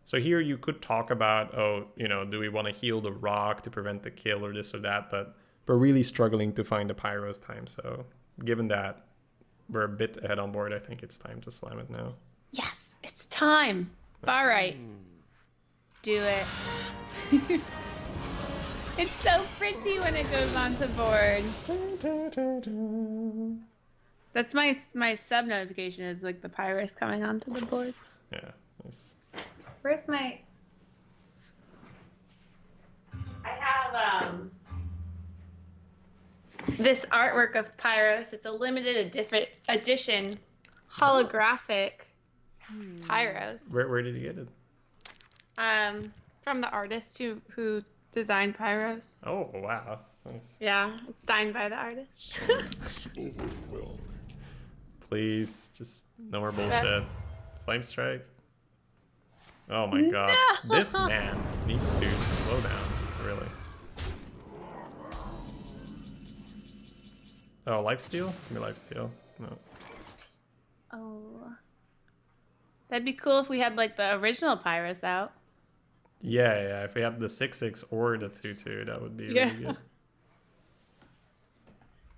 So here you could talk about, oh, you know, do we want to heal the rock to prevent the kill or this or that, but we're really struggling to find the Pyros time, so given that we're a bit ahead on board, I think it's time to slam it now. Yes, it's time. All right. Do it. It's so pretty when it goes onto board. That's my sub notification, is like the Pyros coming onto the board. Yeah, nice. Where's my... I have this artwork of Pyros. It's a limited edition holographic Pyros. Where did you get it? From the artist who designed Pyros. Oh, wow. Nice. Yeah, it's signed by the artist. Please, just no more bullshit. Flame strike. Oh my god. No! This man needs to slow down, really. Oh, lifesteal? Give me lifesteal. No. Oh. That'd be cool if we had like the original Pyros out. Yeah, if we had the 6/6 or the 2/2, that would be really good.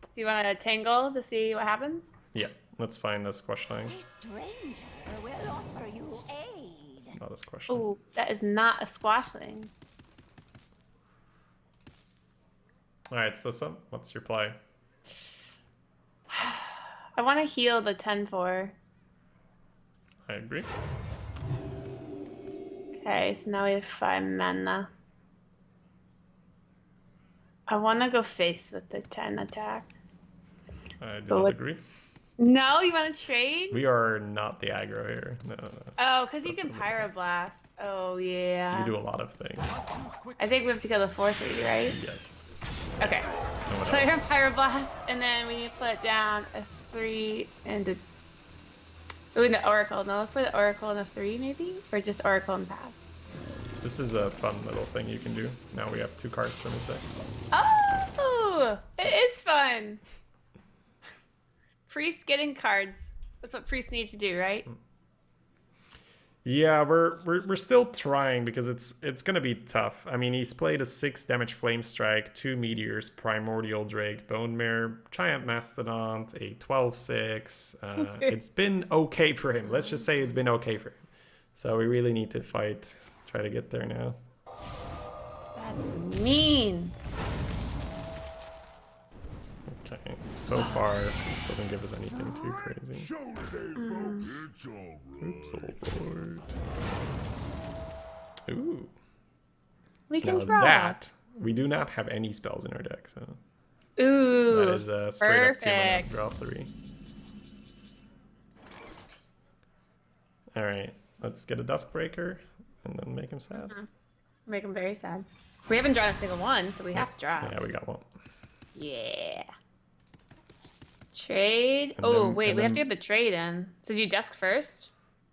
Do you want to tangle to see what happens? Yeah, let's find a squash line. A stranger will offer you aid. It's not a squash line. Oh, that is not a squashling. Alright, Sissa, what's your play? I want to heal the 10-4. I agree. Okay, so now we have 5 mana. I want to go face with the 10 attack. I do not agree. No, you want to trade? We are not the aggro here. No. Oh, because you can Pyroblast. Oh, yeah. You do a lot of things. I think we have to go the 4/3, right? Yes. Okay. So you're Pyroblast, and then we need to put down a 3 and a... Ooh, the Oracle. No, let's put the Oracle and a 3, maybe? Or just Oracle and Pass. This is a fun little thing you can do. Now we have 2 cards from his deck. Oh! It is fun! Priest getting cards. That's what priests need to do, right? Yeah, we're still trying because it's gonna be tough. I mean, he's played a 6 damage Flame Strike, 2 Meteors, Primordial Drake, Bone Mare, Giant Mastodon, a 12/6. It's been okay for him. Let's just say it's been okay for him. So we really need to fight, try to get there now. That's mean. Okay, so far it doesn't give us anything too crazy. Show today, folks. It's all right. It's alright. Ooh. We can Now draw. that, we do not have any spells in our deck, so Ooh. that is a straight up 2 mana perfect. draw 3. Alright, let's get a Duskbreaker and then make him sad. Make him very sad. We haven't drawn a single one, so we have to draw. Yeah, we got one. Yeah. Trade. And Oh, then- wait, and we have to then- get the trade in. So do you dusk first?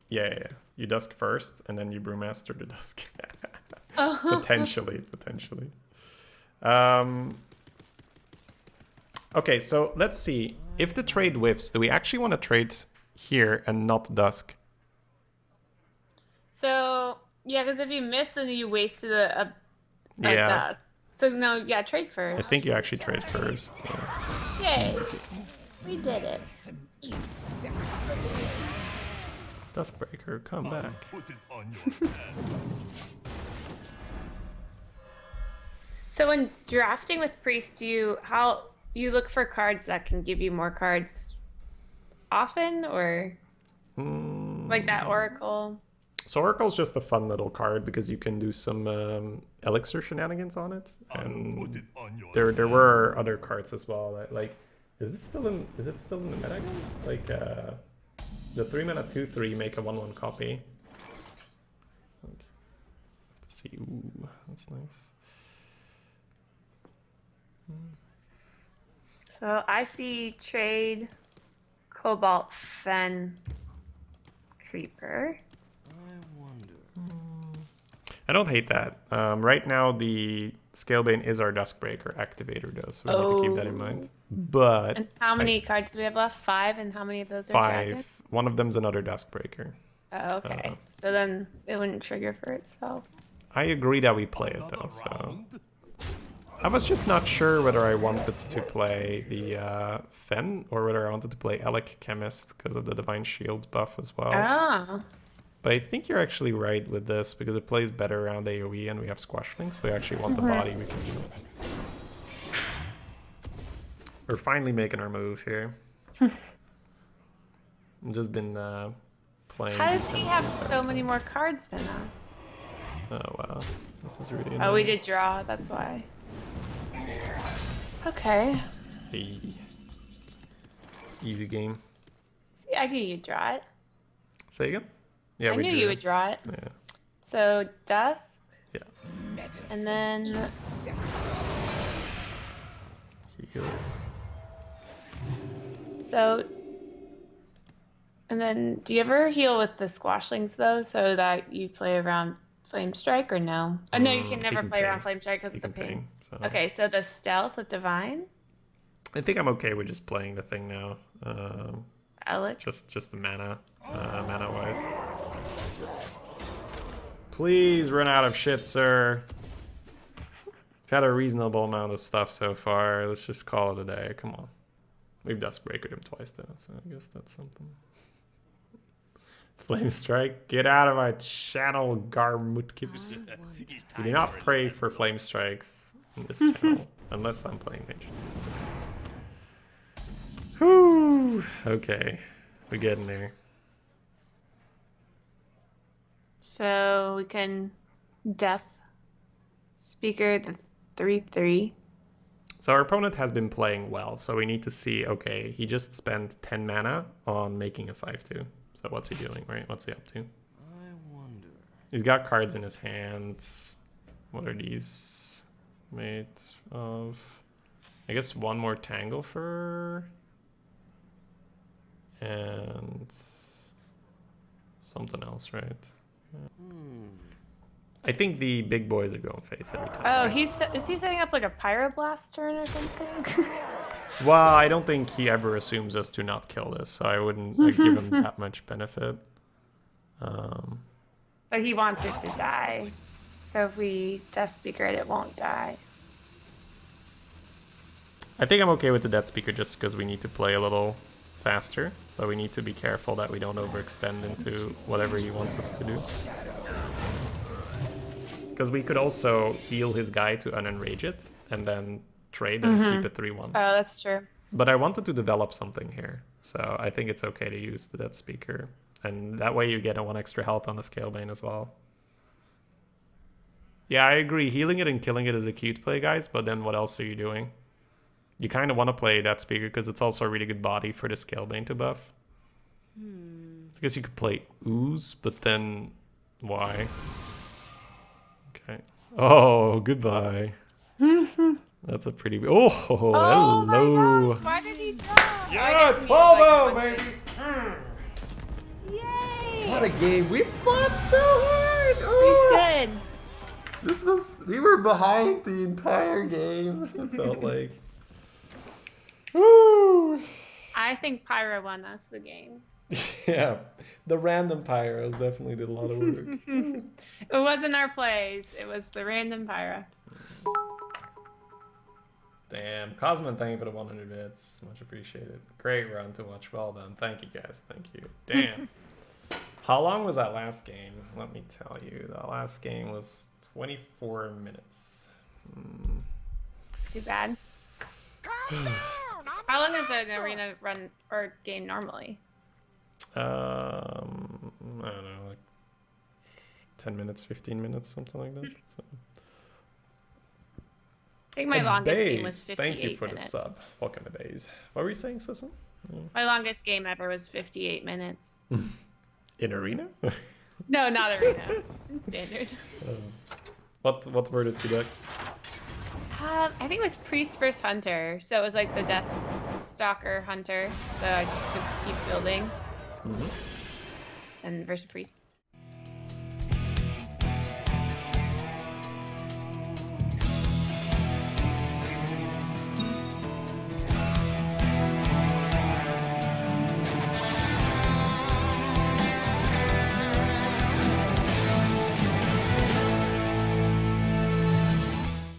Yeah. You Dusk first, and then you Brewmaster to Dusk. Oh. Potentially. Okay, so let's see. If the trade whiffs, do we actually want to trade here and not Dusk? So, yeah, because if you miss, then you wasted a Yeah. dusk. So, no, yeah, trade I first. think you actually trade first. Yeah. Yay. We did it. Duskbreaker, come back. Put it on your hand. So when drafting with Priest, you look for cards that can give you more cards often, or like that Oracle? So Oracle's just a fun little card because you can do some elixir shenanigans on it, Put and it on your there were other cards as well. That, like, is it still in the meta, guys? Like the 3 mana 2/3 make a 1/1 copy. Okay. Have to see. Ooh, that's nice. So I see trade Cobalt Fen Creeper. I don't hate that. Right now, the Scalebane is our Duskbreaker activator, though, so we need to keep that in mind. But And how many cards do we have left? 5, and how many of those are 5. dragons? One of them's another Duskbreaker. Oh, okay. So then it wouldn't trigger for itself. I agree that we play it, though, so... I was just not sure whether I wanted to play the Fen or whether I wanted to play Alec Chemist because of the Divine Shield buff as well. Oh. But I think you're actually right with this because it plays better around AoE and we have Squashlings, so we actually want the body we can kill. We're finally making our move here. I've just been playing. How does he defense have the so entire many time. more cards than us? Oh wow, this is really. Oh, we annoying. did draw, that's why. Okay. Hey. Easy game. See, I knew you'd draw it. Say again? Yeah, I we knew drew. you would draw it. Yeah. So, Dusk, Yeah. and then Heal. so, and then do you ever heal with the Squashlings though, so that you play around Flame Strike, or no? Oh no, you can he never can play around ping. Flame Strike because He of the can ping. ping. So. Okay, so the Stealth with Divine, I think I'm okay with just playing the thing now. Alex. Just the mana wise. Please run out of shit, sir. We've had a reasonable amount of stuff so far. Let's just call it a day. Come on. We've Duskbreakered him twice though, so I guess that's something. Flame Strike, get out of my channel, Garmutkips. We do not pray for Flame Strikes in this channel, unless I'm playing Mage. That's okay. Whew. Okay, we're getting there. So we can Death Speaker the 3/3. So our opponent has been playing well, so we need to see, okay, he just spent 10 mana on making a 5/2. So what's he doing, right? What's he up to? I wonder. He's got cards in his hands. What are these made of? I guess one more Tangle Fur. And something else, right? I think the big boys are going face every time. Oh, is he setting up like a Pyroblast turn or something? Well, I don't think he ever assumes us to not kill this, so I wouldn't give him that much benefit. But he wants it to die. So if we Death Speaker it, it won't die. I think I'm okay with the Death Speaker just because we need to play a little faster, but we need to be careful that we don't overextend into whatever he wants us to do. Because we could also heal his guy to unenrage it, and then trade and keep it 3-1. Oh, that's true. But I wanted to develop something here, so I think it's okay to use the Death Speaker. And that way you get a 1 extra health on the Scalebane as well. Yeah, I agree. Healing it and killing it is a cute play, guys, but then what else are you doing? You kind of want to play Death Speaker because it's also a really good body for the Scalebane to buff. I guess you could play Ooze, but then why? Okay. Oh, goodbye. That's a pretty... Oh, hello. My gosh, why did he drop? Yeah, 12-0, baby. Yay! What a game. We fought so hard. He's Oh. good. We were behind the entire game, it felt like. Woo. I think Pyro won us the game. Yeah, the random pyros definitely did a lot of work. It wasn't our plays, it was the random Pyro. Damn, Cosman, thank you for the 100 bits. Much appreciated. Great run to watch. Well done. Thank you, guys. Thank you. Damn. How long was that last game? Let me tell you. That last game was 24 minutes. Too bad. Calm down. How long is an arena run or game normally? I don't know, like 10 minutes, 15 minutes, something like that. So. I think my longest game was Baze, 58 thank you for minutes. the sub. Welcome to Baze. What were you saying, Sisson? My longest game ever was 58 minutes. In arena? No, not arena. Standard. What were the 2 decks? I think it was Priest versus Hunter. So it was like the Death Stalker Hunter. So I just could keep building. And versus Priest.